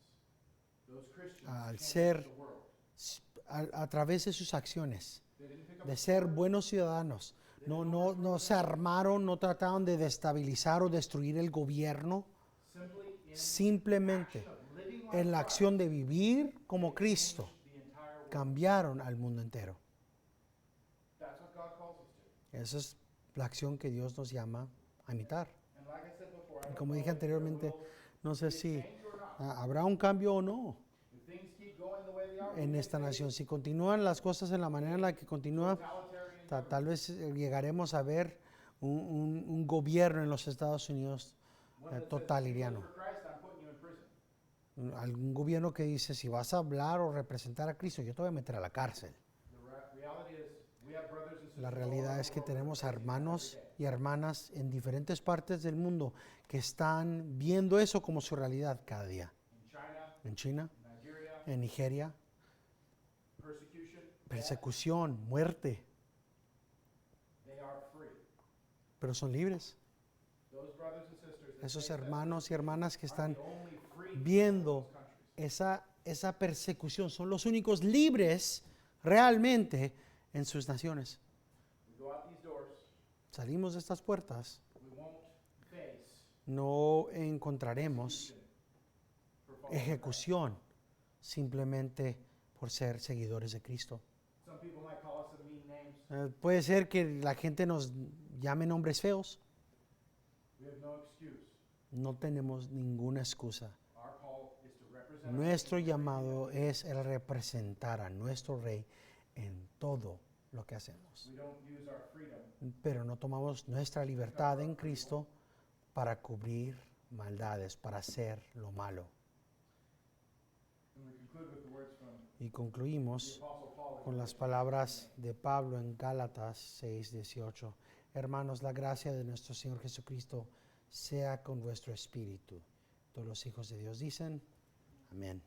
[SPEAKER 2] those Christians
[SPEAKER 1] Al
[SPEAKER 2] changed
[SPEAKER 1] ser-
[SPEAKER 2] the world.
[SPEAKER 1] A través de sus acciones,
[SPEAKER 2] They didn't pick up
[SPEAKER 1] de ser buenos ciudadanos, no se armaron, no trataron de destabilizar o destruir el gobierno,
[SPEAKER 2] simply in
[SPEAKER 1] simplemente
[SPEAKER 2] of living like
[SPEAKER 1] en la acción de vivir como Cristo,
[SPEAKER 2] the entire world.
[SPEAKER 1] cambiaron al mundo entero.
[SPEAKER 2] That's what God calls us to.
[SPEAKER 1] Esa es la acción que Dios nos llama a imitar.
[SPEAKER 2] like I said before, I
[SPEAKER 1] Y
[SPEAKER 2] don't
[SPEAKER 1] como
[SPEAKER 2] know
[SPEAKER 1] dije
[SPEAKER 2] if there
[SPEAKER 1] anteriormente,
[SPEAKER 2] will
[SPEAKER 1] no sé
[SPEAKER 2] be a
[SPEAKER 1] si
[SPEAKER 2] change or not.
[SPEAKER 1] habrá un cambio o no
[SPEAKER 2] If things keep going the way they are, we
[SPEAKER 1] en
[SPEAKER 2] may
[SPEAKER 1] esta
[SPEAKER 2] face
[SPEAKER 1] nación. Si continúan las cosas en la manera en la que continúa,
[SPEAKER 2] totalitarian
[SPEAKER 1] tal
[SPEAKER 2] government.
[SPEAKER 1] vez llegaremos a ver un gobierno en los Estados Unidos
[SPEAKER 2] One that says, if you
[SPEAKER 1] totalitariano.
[SPEAKER 2] vote for Christ, I'm putting you in prison.
[SPEAKER 1] Algún gobierno que dice, si vas a hablar o representar a Cristo, yo te voy a meter a la cárcel.
[SPEAKER 2] The reality is, we have brothers and sisters
[SPEAKER 1] La
[SPEAKER 2] all
[SPEAKER 1] realidad
[SPEAKER 2] over
[SPEAKER 1] es
[SPEAKER 2] the
[SPEAKER 1] que
[SPEAKER 2] world that
[SPEAKER 1] tenemos
[SPEAKER 2] are facing that
[SPEAKER 1] hermanos
[SPEAKER 2] every day.
[SPEAKER 1] y hermanas en diferentes partes del mundo que están viendo eso como su realidad cada día.
[SPEAKER 2] In China,
[SPEAKER 1] En China,
[SPEAKER 2] in Nigeria,
[SPEAKER 1] en Nigeria,
[SPEAKER 2] persecution, death,
[SPEAKER 1] persecución, muerte,
[SPEAKER 2] they are free.
[SPEAKER 1] pero son libres.
[SPEAKER 2] Those brothers and sisters that
[SPEAKER 1] Esos
[SPEAKER 2] face that
[SPEAKER 1] hermanos y hermanas que
[SPEAKER 2] are
[SPEAKER 1] están
[SPEAKER 2] the only free
[SPEAKER 1] viendo
[SPEAKER 2] people in those countries.
[SPEAKER 1] esa persecución son los únicos libres realmente en sus naciones.
[SPEAKER 2] We go out these doors,
[SPEAKER 1] Salimos de estas puertas,
[SPEAKER 2] we won't face
[SPEAKER 1] no encontraremos
[SPEAKER 2] for following Christ.
[SPEAKER 1] ejecución simplemente por ser seguidores de Cristo.
[SPEAKER 2] Some people might call us some mean names.
[SPEAKER 1] Puede ser que la gente nos llame nombres feos.
[SPEAKER 2] We have no excuse.
[SPEAKER 1] No tenemos ninguna excusa.
[SPEAKER 2] Our call is to represent
[SPEAKER 1] Nuestro llamado es el representar a nuestro Rey en todo lo que hacemos.
[SPEAKER 2] We don't use our freedom
[SPEAKER 1] Pero no tomamos nuestra libertad en Cristo para cubrir maldades, para hacer lo malo.
[SPEAKER 2] and we conclude with the words from
[SPEAKER 1] Y
[SPEAKER 2] the
[SPEAKER 1] concluimos
[SPEAKER 2] Apostle Paul.
[SPEAKER 1] con las palabras de Pablo en Gálatas 6:18. Hermanos, la gracia de nuestro Señor Jesucristo sea con vuestro espíritu. Todos los hijos de Dios dicen, amén.